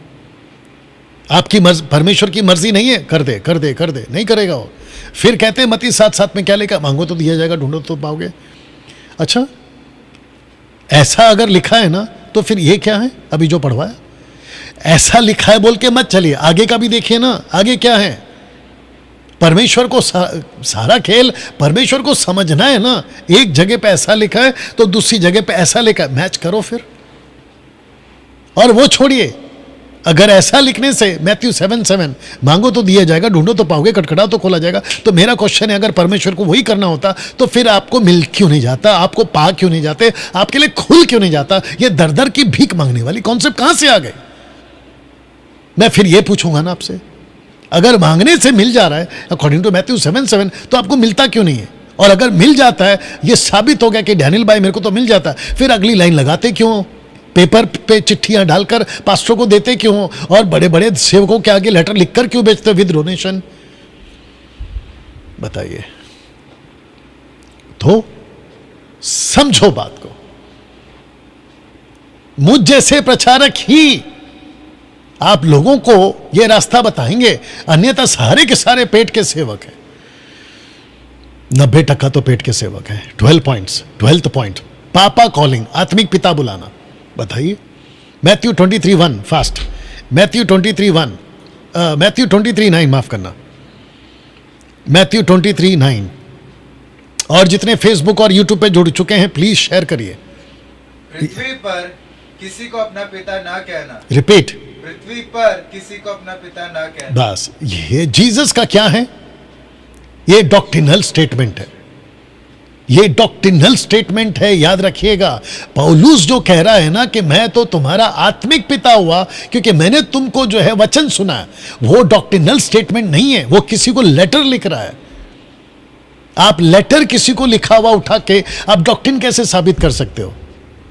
आपकी परमेश्वर की मर्जी नहीं है, कर दे कर दे कर दे, नहीं करेगा वो। फिर कहते हैं मत्ती 7:7 में क्या लिखा? मांगो तो दिया जाएगा, ढूंढो तो पाओगे। अच्छा, ऐसा अगर लिखा है ना, तो फिर ये क्या है अभी जो पढ़वाया? ऐसा लिखा है बोल के मत चलिए, आगे का भी देखिए ना, आगे क्या है। परमेश्वर को सारा खेल परमेश्वर को समझना है ना। एक जगह पे ऐसा लिखा है तो दूसरी जगह पे ऐसा लिखा है, मैच करो फिर। और वो छोड़िए, अगर ऐसा लिखने से मैथ्यू 7:7 मांगो तो दिया जाएगा, ढूंढो तो पाओगे, खटखटाओ तो खोला जाएगा, तो मेरा क्वेश्चन है अगर परमेश्वर को वही करना होता तो फिर आपको मिल क्यों नहीं जाता? आपको पा क्यों नहीं जाते? आपके लिए खुल क्यों नहीं जाता? ये दर दर की भीख मांगने वाली कॉन्सेप्ट कहां से आ गए? मैं फिर ये पूछूंगा ना आपसे, अगर मांगने से मिल जा रहा है अकॉर्डिंग टू मैथ्यू 7:7 तो आपको मिलता क्यों नहीं है? और अगर मिल जाता है, ये साबित हो गया कि डैनियल भाई मेरे को तो मिल जाता है, फिर अगली लाइन लगाते क्यों हो? पेपर पे चिट्ठियां डालकर पास्टरों को देते क्यों हो? और बड़े बड़े सेवकों के आगे लेटर लिखकर क्यों बेचते विद डोनेशन? बताइए। तो समझो बात को। मुझ जैसे प्रचारक ही आप लोगों को यह रास्ता बताएंगे, अन्यथा सारे के सारे पेट के सेवक हैं। 90% तो पेट के सेवक हैं। 12 पॉइंट्स, 12th पॉइंट, पापा कॉलिंग, आत्मिक पिता बुलाना। बताइए, मैथ्यू 23:1 फास्ट, मैथ्यू 23:1, मैथ्यू 23:9 माफ करना, मैथ्यू 23:9। और जितने फेसबुक और यूट्यूब पे जुड़ चुके हैं प्लीज शेयर करिए। पृथ्वी पर किसी को अपना पिता ना कहना। रिपीट, पृथ्वी पर किसी को अपना पिता ना कहना। बस ये जीसस का क्या है? ये डॉक्ट्रिनल स्टेटमेंट है, ये डॉक्ट्रिनल स्टेटमेंट है, याद रखिएगा। पौलुस जो कह रहा है ना कि मैं तो तुम्हारा आत्मिक पिता हुआ क्योंकि मैंने तुमको जो है वचन सुना है, वो डॉक्ट्रिनल स्टेटमेंट नहीं है, वो किसी को लेटर लिख रहा है। आप लेटर किसी को लिखा हुआ उठा के आप डॉक्ट्रिन कैसे साबित कर सकते हो?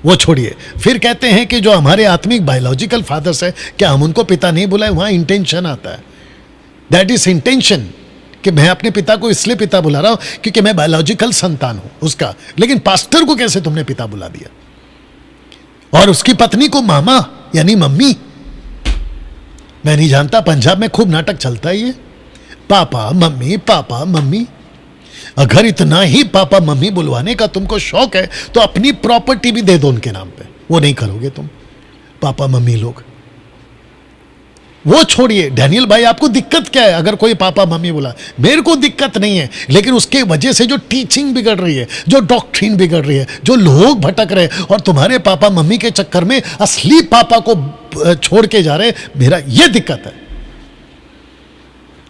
वो छोड़िए। फिर कहते हैं कि जो हमारे आत्मिक बायोलॉजिकल फादर्स है, क्या हम उनको पिता नहीं बुलाए? वहां इंटेंशन आता है, दैट इज इंटेंशन, कि मैं अपने पिता को इसलिए पिता बुला रहा हूं क्योंकि मैं बायोलॉजिकल संतान हूं उसका। लेकिन पास्टर को कैसे तुमने पिता बुला दिया? और उसकी पत्नी को मामा यानी मम्मी। मैं नहीं जानता, पंजाब में खूब नाटक चलता है ये, पापा मम्मी पापा मम्मी। अगर इतना ही पापा मम्मी बुलवाने का तुमको शौक है तो अपनी प्रॉपर्टी भी दे दो उनके नाम पे। वो नहीं करोगे तुम, पापा मम्मी लोग। वो छोड़िए, डैनियल भाई आपको दिक्कत क्या है अगर कोई पापा मम्मी बोला? मेरे को दिक्कत नहीं है, लेकिन उसके वजह से जो टीचिंग बिगड़ रही है, जो डॉक्ट्रिन बिगड़ रही है, जो लोग भटक रहे हैं और तुम्हारे पापा मम्मी के चक्कर में असली पापा को छोड़ के जा रहे, मेरा ये दिक्कत है।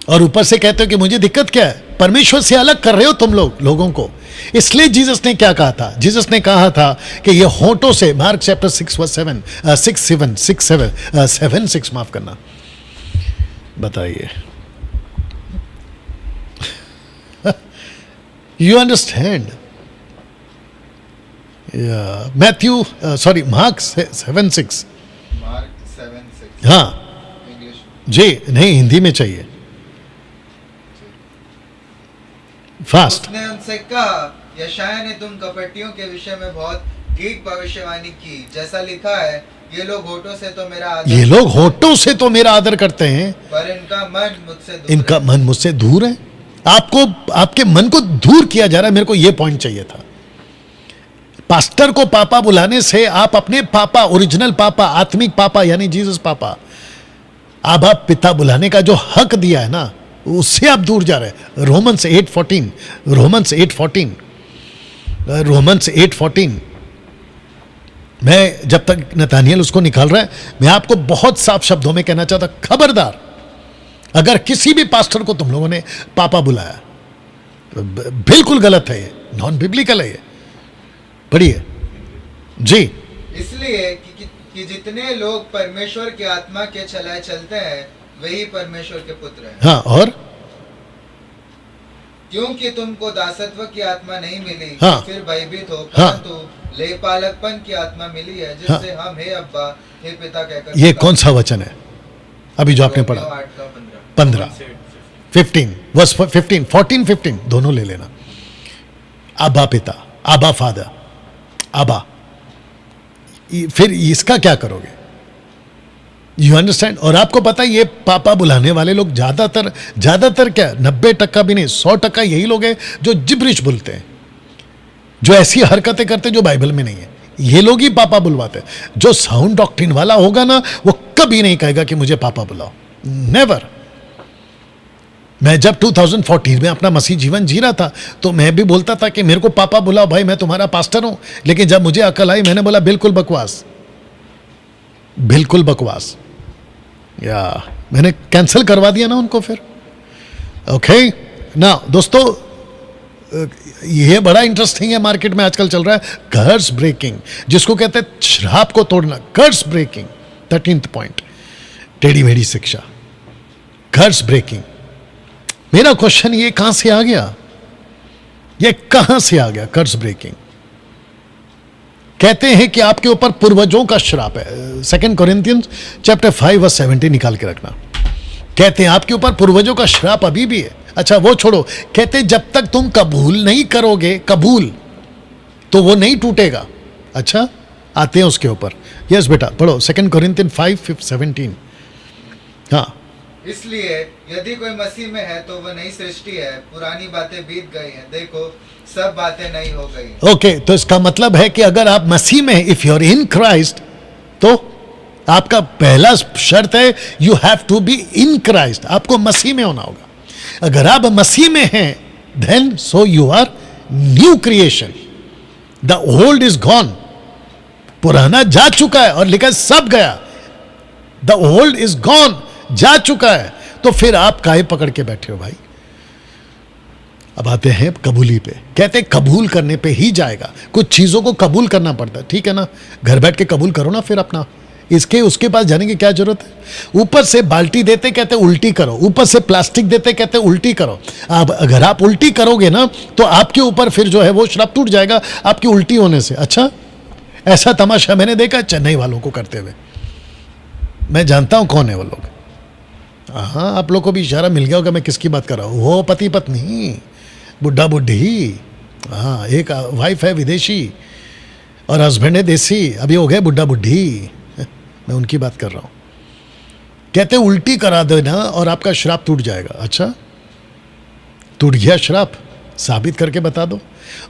और ऊपर से कहते हो कि मुझे दिक्कत क्या है? परमेश्वर से अलग कर रहे हो तुम लोगों को। इसलिए जीसस ने क्या कहा था? जीसस ने कहा था कि ये होठों से, मार्क चैप्टर 6:7 माफ करना, बताइए। You understand? Matthew mark 7:6। Mark 7:6। हाँ इंग्लिश। जी, नहीं हिंदी में चाहिए, फास्ट। उसने उनसे कहा, यशायाह ने तुम कपटियों के विषय में बहुत ठीक भविष्यवाणी की, जैसा लिखा है, ये लोग होठों से तो मेरा आदर, ये लोग होठों से तो मेरा आदर करते हैं, पर इनका मन मुझसे दूर इनका है। मन मुझसे दूर है। आपको, आपके मन को दूर किया जा रहा है। मेरे को यह पॉइंट चाहिए था। पास्टर को पापा बुलाने से आप अपने पापा, ओरिजिनल पापा, आत्मिक पापा यानी जीसस पापा, अब आप पिता बुलाने का जो हक दिया है ना, उससे आप दूर जा रहे हैं। रोमन्स 8:14 मैं जब तक नतानियल उसको निकाल रहा है, मैं आपको बहुत साफ शब्दों में कहना चाहता, खबरदार अगर किसी भी पास्टर को तुम लोगों ने पापा बुलाया, बिल्कुल गलत है, ये नॉन बिब्लिकल है। ये पढ़िए। जी, इसलिए कि जितने लोग परमेश्वर की आत्मा के चलाए चलते हैं वही परमेश्वर के पुत्र हैं। हाँ, और क्योंकि तुमको दासत्व की आत्मा नहीं मिली हाँ। फिर भयभीत हो, हाँ। परंतु लेपालकपन की आत्मा मिली है जिससे हम हे अब्बा हे पिता कहकर ये पुकारते कौन सा वचन है अभी जो आपने पढ़ा? 15, 15 वर्स 15, 14, 15 दोनों ले लेना। आबा पिता, आबा फादर, आबा। फिर इसका क्या करोगे? You understand? और आपको पता है ये पापा बुलाने वाले लोग ज्यादातर क्या 90% भी नहीं 100% यही लोग हैं जो जिब्रिश बोलते हैं, जो ऐसी हरकतें करते जो बाइबल में नहीं है। ये लोग ही पापा बुलवाते हैं। जो साउंड डॉक्ट्रिन वाला होगा ना वो कभी नहीं कहेगा कि मुझे पापा बुलाओ, नेवर। मैं जब 2014 में अपना मसीह जीवन जी रहा था तो मैं भी बोलता था कि मेरे को पापा बुलाओ भाई, मैं तुम्हारा पास्टर हूं। लेकिन जब मुझे अकल आई मैंने बोला बिल्कुल बकवास, बिल्कुल बकवास। या मैंने कैंसिल करवा दिया ना उनको फिर। ओके ना दोस्तों, ये बड़ा इंटरेस्टिंग है, मार्केट में आजकल चल रहा है कर्स ब्रेकिंग, जिसको कहते हैं श्राप को तोड़ना। कर्स ब्रेकिंग 13th पॉइंट, टेढ़ी मेढ़ी शिक्षा, कर्स ब्रेकिंग। मेरा क्वेश्चन ये कहां से आ गया? ये कहां से आ गया कर्स ब्रेकिंग? कहते हैं कि आपके ऊपर पूर्वजों का श्राप है। 2 कोरिन्थियंस चैप्टर 5 वर्स 17 निकाल के रखना। कहते हैं आपके ऊपर पूर्वजों का श्राप अभी भी है। अच्छा वो छोड़ो, कहते हैं जब तक तुम कबूल नहीं करोगे, कबूल, तो वो नहीं टूटेगा। अच्छा आते हैं उसके ऊपर। यस बेटा पढ़ो 2 कोरिन्थियन 5:17। हाँ, इसलिए यदि कोई मसीह में है तो वह नई सृष्टि है, पुरानी बातें बीत गई हैं, देखो सब बातें नई हो गई। ओके तो इसका मतलब है कि अगर आप मसीह में, if you are in Christ, तो आपका पहला शर्त है you have to be in Christ, आपको मसीह में होना होगा। अगर आप मसीह में हैं then so you are new creation, the old is gone, पुराना जा चुका है और लिखा सब गया। द ओल्ड इज गॉन, जा चुका है। तो फिर आप काहे पकड़ के बैठे हो भाई? अब आते हैं कबूली पे। कहते कबूल करने पे ही जाएगा, कुछ चीजों को कबूल करना पड़ता है, ठीक है ना? घर बैठ के कबूल करो ना फिर अपना, इसके उसके पास जाने की क्या जरूरत है? ऊपर से बाल्टी देते कहते उल्टी करो, ऊपर से प्लास्टिक देते कहते उल्टी करो। अब अगर आप उल्टी करोगे ना तो आपके ऊपर फिर जो है वो श्राप टूट जाएगा आपकी उल्टी होने से। अच्छा ऐसा तमाशा मैंने देखा चेन्नई वालों को करते हुए, मैं जानता हूं कौन है वो लोग। हाँ आप लोग को भी इशारा मिल गया होगा मैं किसकी बात कर रहा हूँ। वो पति पत्नी, बुढ़ा बुढ़ी, हाँ एक वाइफ है विदेशी और हस्बैंड है देसी, अभी हो गए बुढ़ा बुढ़ी, मैं उनकी बात कर रहा हूँ। कहते उल्टी करा देना और आपका श्राप टूट जाएगा। अच्छा टूट गया श्राप, साबित करके बता दो।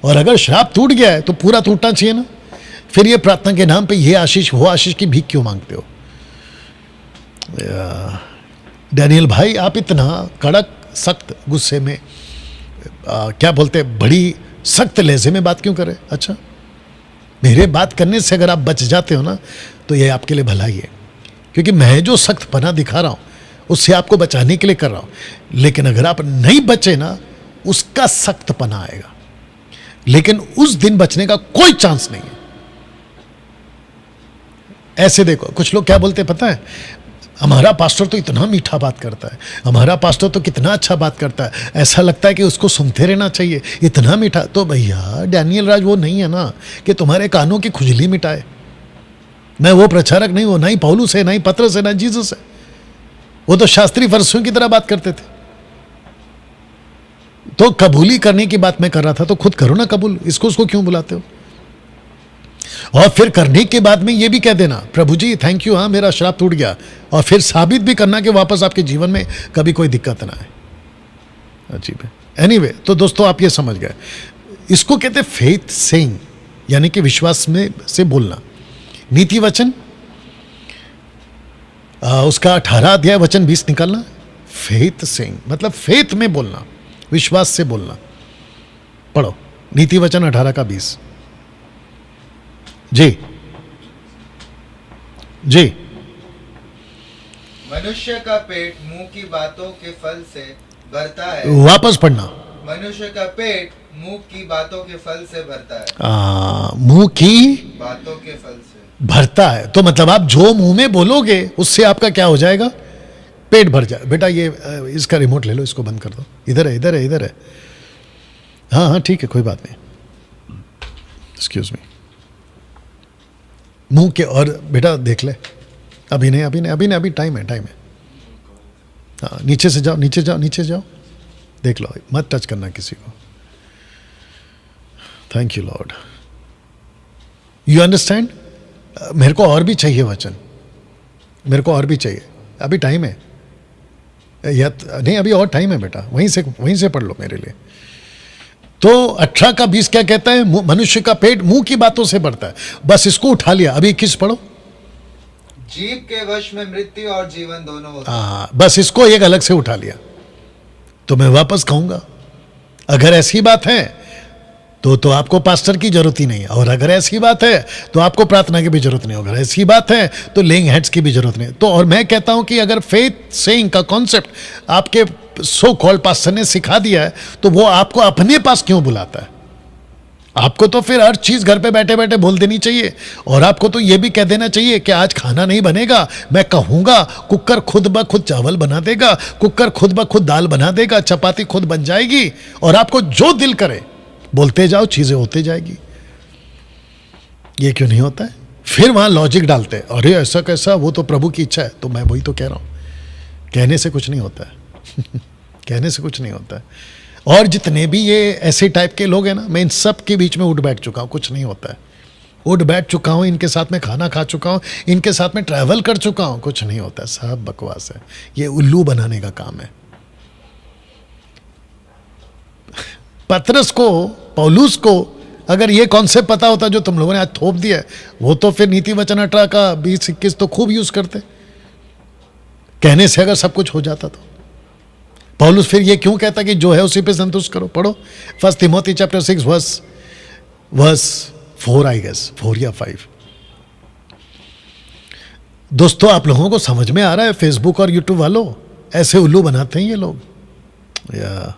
और अगर श्राप टूट गया है तो पूरा टूटना चाहिए ना। फिर ये प्रार्थना के नाम पे ये आशीष वो आशीष की भीख क्यों मांगते हो? डैनियल भाई आप इतना कड़क सख्त गुस्से में क्या बोलते हैं, बड़ी सख्त लहजे में बात क्यों करें? अच्छा मेरे बात करने से अगर आप बच जाते हो ना तो ये आपके लिए भलाई है, क्योंकि मैं जो सख्त पना दिखा रहा हूं उससे आपको बचाने के लिए कर रहा हूं। लेकिन अगर आप नहीं बचे ना उसका सख्त पना आएगा, लेकिन उस दिन बचने का कोई चांस नहीं है। ऐसे देखो कुछ लोग क्या बोलते हैं पता है, हमारा पास्टर तो इतना मीठा बात करता है, हमारा पास्टर तो कितना अच्छा बात करता है, ऐसा लगता है कि उसको सुनते रहना चाहिए, इतना मीठा। तो भैया डैनियल राज वो नहीं है ना कि तुम्हारे कानों की खुजली मिटाए। मैं वो प्रचारक नहीं हूं, ना ही पौलुस है, ना ही पतरस है, ना जीसस है। वो तो शास्त्री फरसियों की तरह बात करते थे। तो कबूली करने की बात मैं कर रहा था, तो खुद करो ना कबूल, इसको उसको क्यों बुलाते हो? और फिर करने के बाद में ये भी कह देना प्रभु जी थैंक यू, हाँ मेरा श्राप टूट गया, और फिर साबित भी करना कि वापस आपके जीवन में कभी कोई दिक्कत ना आए। अजीब है। एनीवे तो दोस्तों आप ये समझ गए, इसको कहते फेथ सेइंग, यानी कि विश्वास में से बोलना। नीति वचन उसका 18 अध्याय वचन 20 निकालना। फेथ सेइंग मतलब फेथ में बोलना, विश्वास से बोलना। पढ़ो नीति वचन 18 का 20। जी जी। मनुष्य का पेट मुंह की बातों के फल से भरता है। वापस पढ़ना। मनुष्य का पेट मुंह की बातों के फल से भरता है। मुंह की बातों के फल से। भरता है तो मतलब आप जो मुंह में बोलोगे उससे आपका क्या हो जाएगा, पेट भर जाए। बेटा ये इसका रिमोट ले लो, इसको बंद कर दो, इधर है इधर है इधर है। हाँ हाँ ठीक है कोई बात नहीं, एक्सक्यूज मी। मुंह के, और बेटा देख ले, अभी नहीं अभी नहीं अभी नहीं, अभी टाइम है टाइम है। हाँ नीचे से जाओ नीचे जाओ नीचे जाओ, देख लो, मत टच करना किसी को। Thank you Lord, you understand. मेरे को और भी चाहिए वचन, मेरे को और भी चाहिए, अभी टाइम है या नहीं, अभी और टाइम है बेटा, वहीं से पढ़ लो मेरे लिए। तो 18 का 20 क्या कहता है, मनुष्य का पेट मुंह की बातों से भरता है। बस इसको उठा लिया। अभी 21 पढ़ो। जीभ के वश में मृत्यु और जीवन दोनों होते हैं। हाँ बस इसको एक अलग से उठा लिया। तो मैं वापस कहूंगा, अगर ऐसी बात है तो आपको पास्टर की जरूरत ही नहीं है, और अगर ऐसी बात है तो आपको प्रार्थना की भी जरूरत नहीं, अगर ऐसी बात है तो लेइंग हेड्स की भी जरूरत नहीं। तो और मैं कहता हूं कि अगर फेथ सेइंग का कॉन्सेप्ट आपके सो कॉल्ड पास्टर ने सिखा दिया है तो वो आपको अपने पास क्यों बुलाता है? आपको तो फिर हर चीज घर पे बैठे बैठे बोल देनी चाहिए, और आपको तो ये भी कह देना चाहिए कि आज खाना नहीं बनेगा, मैं कहूंगा कुकर खुद ब खुद चावल बना देगा, कुकर खुद ब खुद दाल बना देगा, चपाती खुद बन जाएगी, और आपको जो दिल करे बोलते जाओ, चीजें होते जाएगी। ये क्यों नहीं होता है? फिर वहां लॉजिक डालते हैं, अरे ऐसा कैसा, वो तो प्रभु की इच्छा है। तो मैं वही तो कह रहा हूं, कहने से कुछ नहीं होता है कहने से कुछ नहीं होता है। और जितने भी ये ऐसे टाइप के लोग हैं ना, मैं इन सब के बीच में उठ बैठ चुका हूं, कुछ नहीं होता है। उठ बैठ चुका हूं, इनके साथ में खाना खा चुका हूं, इनके साथ में ट्रैवल कर चुका हूं, कुछ नहीं होता है, सब बकवास है। ये उल्लू बनाने का काम है। पतरस को, पौलुस को अगर ये कॉन्सेप्ट पता होता जो तुम लोगों ने आज थोप दिया है, वो तो फिर नीति वचन 18 का 20-21 तो खूब यूज करते। कहने से अगर सब कुछ हो जाता तो पौलुस फिर ये क्यों कहता कि जो है उसी पे संतुष्ट करो? पढ़ो 1 Timothy chapter 6 verse 4, I guess 4 या 5। दोस्तों आप लोगों को समझ में आ रहा है? फेसबुक और यूट्यूब वालों ऐसे उल्लू बनाते हैं ये लोग। या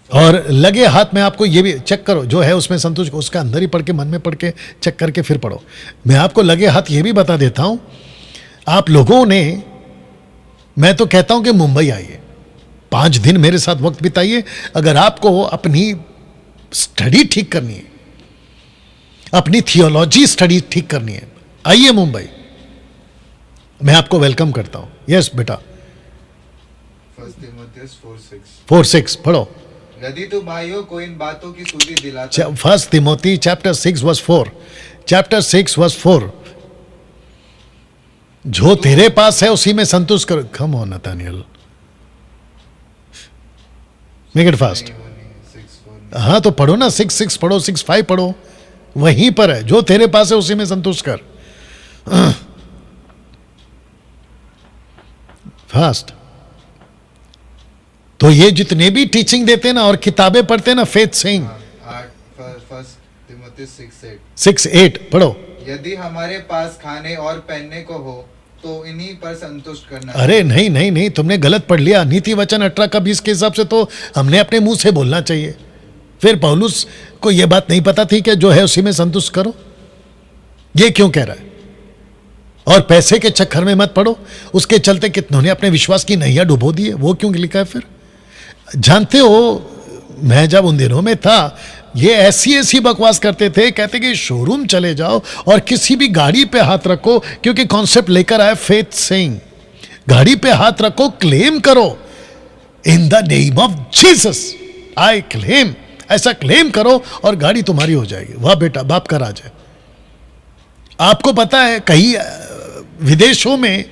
और लगे हाथ में आपको ये भी चेक करो, जो है उसमें संतुष्ट, उसका अंदर ही पढ़ के, मन में पढ़ के चेक करके फिर पढ़ो। मैं आपको लगे हाथ ये भी बता देता हूं, आप लोगों ने, मैं तो कहता हूं कि मुंबई आइए, 5 दिन मेरे साथ वक्त बिताइए। अगर आपको अपनी स्टडी ठीक करनी है, अपनी थियोलॉजी स्टडी ठीक करनी है, आइए मुंबई, मैं आपको वेलकम करता हूं। यस बेटा 1 तिमोथेयुस 4:6 4:6 पढ़ो। यदि तू भाइयों को इन बातों की सुधि दिलाता 1 Timothy chapter 6 verse 4, chapter 6 verse 4, जो तेरे पास है उसी में संतुष्ट कर। Come on Nathaniel, make it fast. 6:4 हाँ तो पढ़ो ना, 6:6 पढ़ो, 6:5 पढ़ो, वहीं पर है, जो तेरे पास है उसी में संतुष्ट कर। फास्ट। तो ये जितने भी टीचिंग देते हैं ना और किताबें पढ़ते हैं ना, फेथ सेइंग 1 तिमोथेयुस 6:8 6:8 पढ़ो। यदि हमारे पास खाने और पहनने को हो तो इन्हीं पर संतुष्ट करना। अरे नहीं नहीं नहीं, तुमने गलत पढ़ लिया। नीति वचन 18 का 20 के हिसाब से तो हमने अपने मुंह से बोलना चाहिए। फिर पौलुस को यह बात नहीं पता थी कि जो है उसी में संतुष्ट करो? ये क्यों कह रहा है? और पैसे के चक्कर में मत पड़ो, उसके चलते कितनों ने अपने विश्वास की नैया डुबो दी है। वो क्यों लिखा है फिर? जानते हो, मैं जब उन दिनों में था, ये ऐसी ऐसी बकवास करते थे, कहते कि शोरूम चले जाओ और किसी भी गाड़ी पे हाथ रखो, क्योंकि कॉन्सेप्ट लेकर आए फेथ सेइंग, गाड़ी पे हाथ रखो, क्लेम करो in the name of Jesus, I claim, ऐसा क्लेम करो और गाड़ी तुम्हारी हो जाएगी। वाह बेटा, बाप का राज है। आपको पता है कई विदेशों में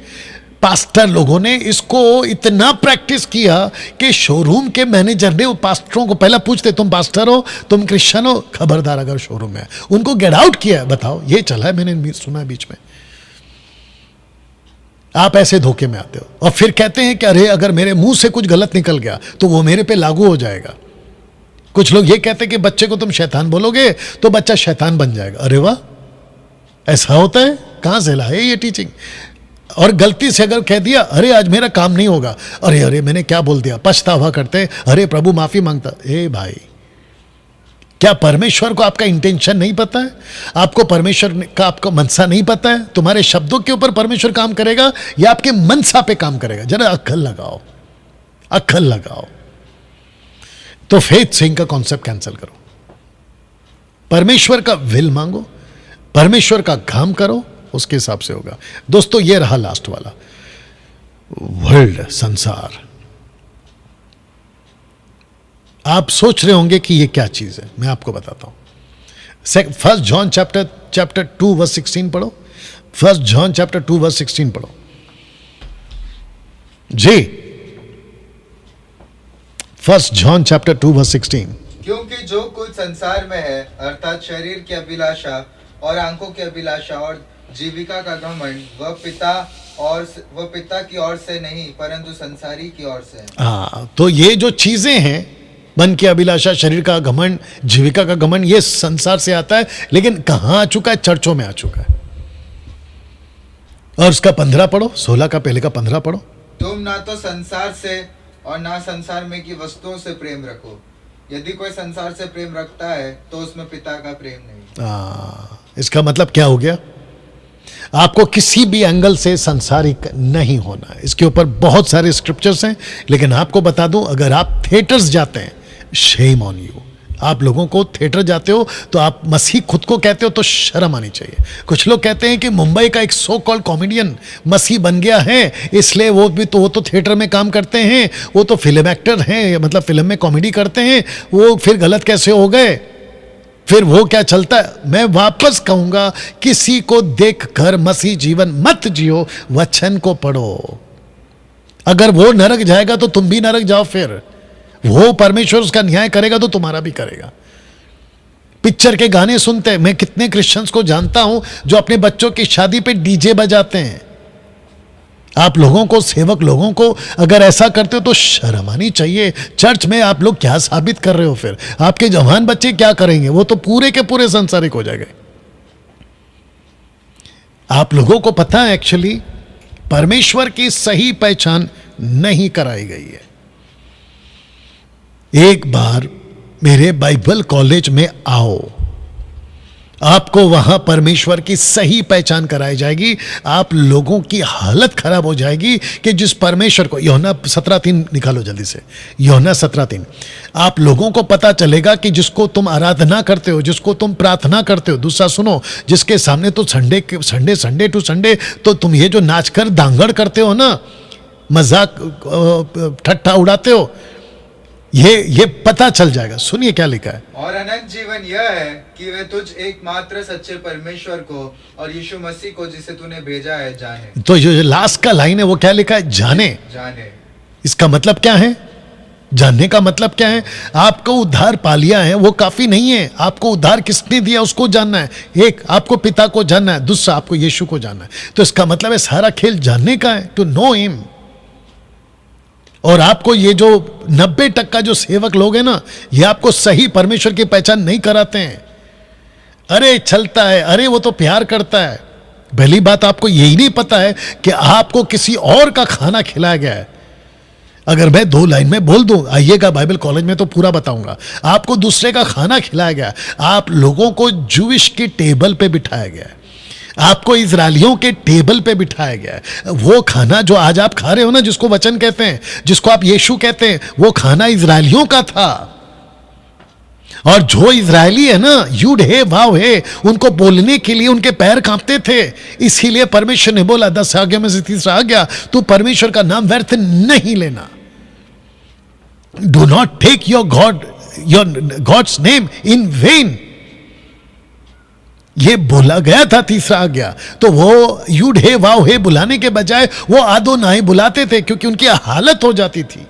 पास्टर लोगों ने इसको इतना प्रैक्टिस किया कि शोरूम के मैनेजर ने पास्टरों को पहला पूछते, तुम पास्टर हो, तुम क्रिश्चियन हो, खबरदार अगर शोरूम में है, उनको गेट आउट किया है। बताओ, ये चला है, मैंने सुना है बीच में। आप ऐसे धोखे में आते हो और फिर कहते हैं कि अरे अगर मेरे मुंह से कुछ गलत निकल गया तो वो मेरे पे लागू हो जाएगा। कुछ लोग ये कहते हैं कि बच्चे को तुम शैतान बोलोगे तो बच्चा शैतान बन जाएगा। अरे वाह, ऐसा होता है? कहां से लाए ये टीचिंग? और गलती से अगर कह दिया अरे आज मेरा काम नहीं होगा, अरे अरे मैंने क्या बोल दिया, पछतावा करते, अरे प्रभु माफी मांगता। ए भाई, क्या परमेश्वर को आपका इंटेंशन नहीं पता है? आपको परमेश्वर का आपको मनसा नहीं पता है? तुम्हारे शब्दों के ऊपर परमेश्वर काम करेगा या आपके मनसा पे काम करेगा? जरा अक्ल लगाओ, अक्ल लगाओ। तो फेथ सिंह का कॉन्सेप्ट कैंसिल करो, परमेश्वर का विल मांगो, परमेश्वर का काम करो, उसके हिसाब से होगा। दोस्तों ये रहा लास्ट वाला, वर्ल्ड, संसार। आप सोच रहे होंगे कि ये क्या चीज है, मैं आपको बताता हूं। फर्स्ट जॉन चैप्टर 2 वर्स 16 पढ़ो। फर्स्ट जॉन चैप्टर 2 वर्स 16 पढ़ो जी। First John chapter 2 verse 16। क्योंकि जो कुछ संसार में है, अर्थात शरीर की अभिलाषा और आंखों की अभिलाषा और जीविका का घमंड, वह पिता की ओर से नहीं परंतु संसारी की ओर से है। हाँ, तो ये जो चीजें हैं, मन की अभिलाषा, शरीर का घमंड, जीविका का घमंड, ये संसार से आता है, लेकिन कहां आ चुका है? चर्चों में आ चुका है। और उसका 15 पढ़ो, 16 का पहले का 15 पढ़ो। तुम ना तो संसार से और ना संसार में की वस्तुओं से प्रेम रखो। यदि कोई संसार से प्रेम रखता है तो उसमें पिता का प्रेम नहीं। इसका मतलब क्या हो गया? आपको किसी भी एंगल से संसारिक नहीं होना है। इसके ऊपर बहुत सारे स्क्रिप्चर्स हैं, लेकिन आपको बता दूं, अगर आप थिएटर्स जाते हैं, शेम ऑन यू। आप लोगों को थिएटर जाते हो तो आप मसीह खुद को कहते हो तो शर्म आनी चाहिए। कुछ लोग कहते हैं कि मुंबई का एक सो कॉल्ड कॉमेडियन मसीह बन गया है, इसलिए वो तो थिएटर में काम करते हैं, वो तो फिल्म एक्टर हैं, मतलब फिल्म में कॉमेडी करते हैं, वो फिर गलत कैसे हो गए? फिर वो क्या चलता है? मैं वापस कहूंगा, किसी को देखकर मसीह जीवन मत जियो, वचन को पढ़ो। अगर वो नरक जाएगा तो तुम भी नरक जाओ। फिर वो परमेश्वर उसका न्याय करेगा तो तुम्हारा भी करेगा। पिक्चर के गाने सुनते हैं। मैं कितने क्रिश्चियंस को जानता हूं जो अपने बच्चों की शादी पे डीजे बजाते हैं। आप लोगों को, सेवक लोगों को, अगर ऐसा करते हो तो शर्म आनी चाहिए। चर्च में आप लोग क्या साबित कर रहे हो? फिर आपके जवान बच्चे क्या करेंगे? वो तो पूरे के पूरे संसारिक हो जाएंगे। आप लोगों को पता है, एक्चुअली परमेश्वर की सही पहचान नहीं कराई गई है। एक बार मेरे बाइबल कॉलेज में आओ, आपको वहां परमेश्वर की सही पहचान कराई जाएगी। आप लोगों की हालत खराब हो जाएगी कि जिस परमेश्वर को, यूहन्ना 17:3 निकालो जल्दी से, यूहन्ना 17:3। आप लोगों को पता चलेगा कि जिसको तुम आराधना करते हो, जिसको तुम प्रार्थना करते हो, दूसरा सुनो, जिसके सामने तो संडे टू संडे तो तुम ये जो नाचकर दांगड़ करते हो ना, मजाक ठट्ठा उड़ाते हो, ये पता चल जाएगा। सुनिए क्या लिखा है। और अनंत जीवन यह है कि वे तुझ एकमात्र सच्चे परमेश्वर को और यीशु मसीह को जिसे तूने भेजा है जाने। तो जो लास्ट का लाइन है वो क्या लिखा है? जाने। इसका मतलब क्या है? जानने का मतलब क्या है? आपको उद्धार पा लिया है वो काफी नहीं है। आपको उद्धार किसने दिया उसको जानना है। एक, आपको पिता को जानना है, दूसरा आपको यीशु को जानना है। तो इसका मतलब है सारा खेल जानने का है, टू नो हिम। और आपको ये जो 90% जो सेवक लोग हैं ना, ये आपको सही परमेश्वर की पहचान नहीं कराते हैं। अरे चलता है, अरे वो तो प्यार करता है। पहली बात, आपको यही नहीं पता है कि आपको किसी और का खाना खिलाया गया है। अगर मैं 2 लाइन में बोल दूं, आइएगा बाइबल कॉलेज में तो पूरा बताऊंगा। आपको दूसरे का खाना खिलाया गया। आप लोगों को जूविश की टेबल पे बिठाया गया है, आपको इजरायलियों के टेबल पे बिठाया गया है। वो खाना जो आज आप खा रहे हो ना, जिसको वचन कहते हैं, जिसको आप यीशु कहते हैं, वो खाना इजरायलियों का था। और जो इजरायली है ना, यूड हे वाव हे, उनको बोलने के लिए उनके पैर कांपते थे। इसीलिए परमेश्वर ने बोला, 10 आज्ञा में से तीसरा आज्ञा, तू परमेश्वर का नाम व्यर्थ नहीं लेना। Do not take your God's name in vain. ये बोला गया था तीसरा आज्ञा। तो वो यूड हे वाव हे बुलाने के बजाय वो आदो नाई बुलाते थे, क्योंकि उनकी हालत हो जाती थी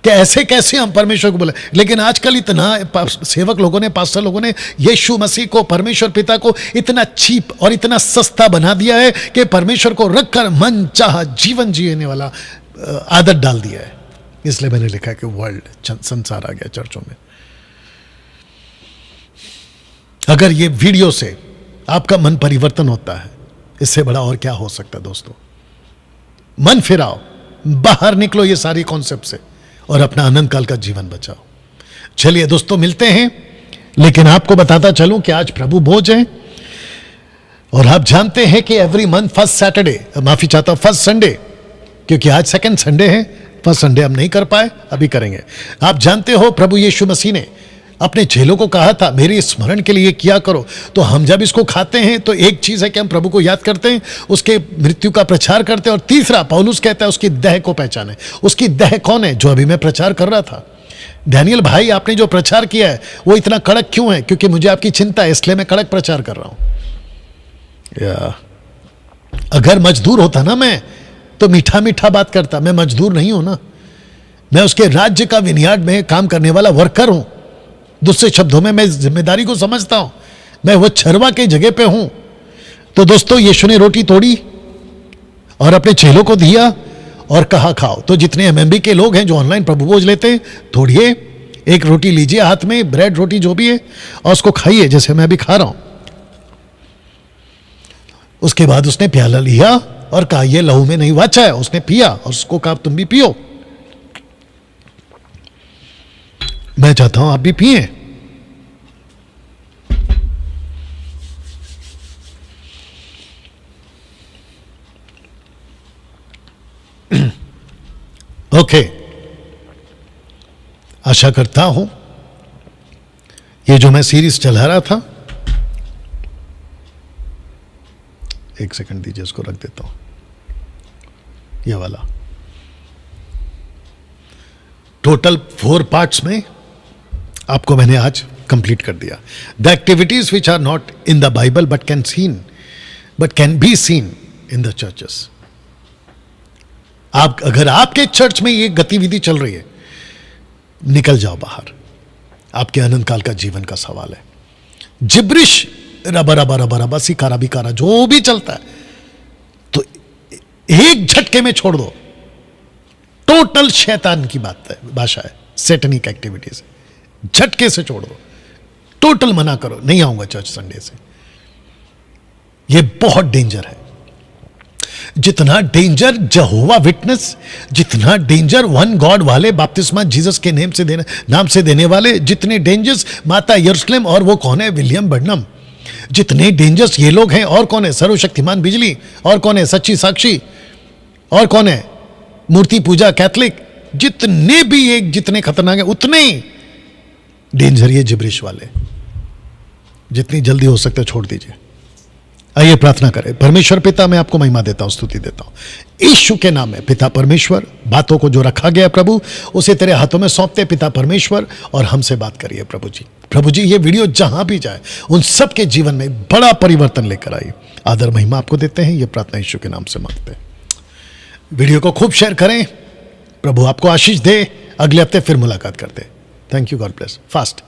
कि ऐसे कैसे हम परमेश्वर को बुलाए। लेकिन आजकल इतना सेवक लोगों ने, पास्टर लोगों ने यीशु मसीह को, परमेश्वर पिता को इतना चीप और इतना सस्ता बना दिया है कि परमेश्वर को रखकर मन चाह जीवन जीने वाला आदत डाल दिया है। इसलिए मैंने लिखा कि वर्ल्ड, संसार आ गया चर्चों में। अगर ये वीडियो से आपका मन परिवर्तन होता है, इससे बड़ा और क्या हो सकता है दोस्तों। मन फिराओ, बाहर निकलो ये सारी कॉन्सेप्ट से और अपना अनंत काल का जीवन बचाओ। चलिए दोस्तों, मिलते हैं लेकिन आपको बताता चलूं कि आज प्रभु भोज है, और आप जानते हैं कि एवरी मंथ फर्स्ट सैटरडे, माफी चाहता हूं फर्स्ट संडे, क्योंकि आज सेकंड संडे है, फर्स्ट संडे हम नहीं कर पाए, अभी करेंगे। आप जानते हो प्रभु यीशु मसीह ने अपने चेलों को कहा था मेरे स्मरण के लिए किया करो। तो हम जब इसको खाते हैं तो एक चीज है कि हम प्रभु को याद करते हैं, उसके मृत्यु का प्रचार करते हैं, और तीसरा पौलुस कहता है उसकी देह को पहचाने। उसकी देह कौन है? जो अभी मैं प्रचार कर रहा था। डैनियल भाई, आपने जो प्रचार किया है वो इतना कड़क क्यों है? क्योंकि मुझे आपकी चिंता है, इसलिए मैं कड़क प्रचार कर रहा हूं। अगर मजदूर होता ना मैं, तो मीठा मीठा बात करता। मैं मजदूर नहीं हूं ना, मैं उसके राज्य का विनयार्ड में काम करने वाला वर्कर हूं। दूसरे शब्दों में मैं जिम्मेदारी को समझता हूं, मैं वो छरवा के जगह पे हूं। तो दोस्तों, यीशु ने रोटी तोड़ी और अपने चेलों को दिया और कहा खाओ। तो जितने एमएमबी के लोग हैं जो ऑनलाइन प्रभु भोज लेते हैं, तोड़िए, एक रोटी लीजिए हाथ में, ब्रेड रोटी जो भी है, और उसको खाइए जैसे मैं भी खा रहा हूं। उसके बाद उसने प्याला लिया और कहा यह लहू में नहीं वाचा है। उसने पिया और उसको कहा तुम भी पियो। मैं चाहता हूं आप भी पिए। ओके, आशा करता हूं ये जो मैं सीरीज चला रहा था, एक सेकंड दीजिए, इसको रख देता हूं, ये वाला टोटल 4 पार्ट्स में आपको मैंने आज कंप्लीट कर दिया। The activities which are not in the Bible but can be seen in the churches. आप अगर आपके चर्च में ये गतिविधि चल रही है, निकल जाओ बाहर, आपके अनंत काल का जीवन का सवाल है। जिब्रिश रबा रबा रबा रबा सिकारा बिकारा जो भी चलता है, तो एक झटके में छोड़ दो। टोटल शैतान की बात है, भाषा है, सैटेनिक एक्टिविटीज, झटके से छोड़ दो, टोटल मना करो, नहीं आऊंगा चर्च संडे से। यह बहुत डेंजर है। जितना डेंजर जहोवा विटनेस, जितना डेंजर वन गॉड वाले बपतिस्मा जीसस के नाम से देने वाले, जितने डेंजर्स माता यरूशलेम, और वो कौन है? William Barnum. जितने डेंजर्स ये लोग हैं, और कौन है? सर्वशक्तिमान बिजली, और कौन है? सच्ची साक्षी, और कौन है? मूर्ति पूजा कैथलिक। जितने भी एक जितने खतरनाक है, उतने ही डेंजर ये जिब्रिश वाले। जितनी जल्दी हो सकता है छोड़ दीजिए। आइए प्रार्थना करें। परमेश्वर पिता, मैं आपको महिमा देता हूं, स्तुति देता हूं यीशु के नाम में। पिता परमेश्वर, बातों को जो रखा गया प्रभु, उसे तेरे हाथों में सौंपते पिता परमेश्वर, और हमसे बात करिए प्रभु जी। प्रभु जी, ये वीडियो जहां भी जाए उन सब के जीवन में बड़ा परिवर्तन लेकर आइए। आदर महिमा आपको देते हैं, ये प्रार्थना यीशु के नाम से मांगते हैं। वीडियो को खूब शेयर करें। प्रभु आपको आशीष दे। अगले हफ्ते फिर मुलाकात करते हैं। Thank you, God bless. Fast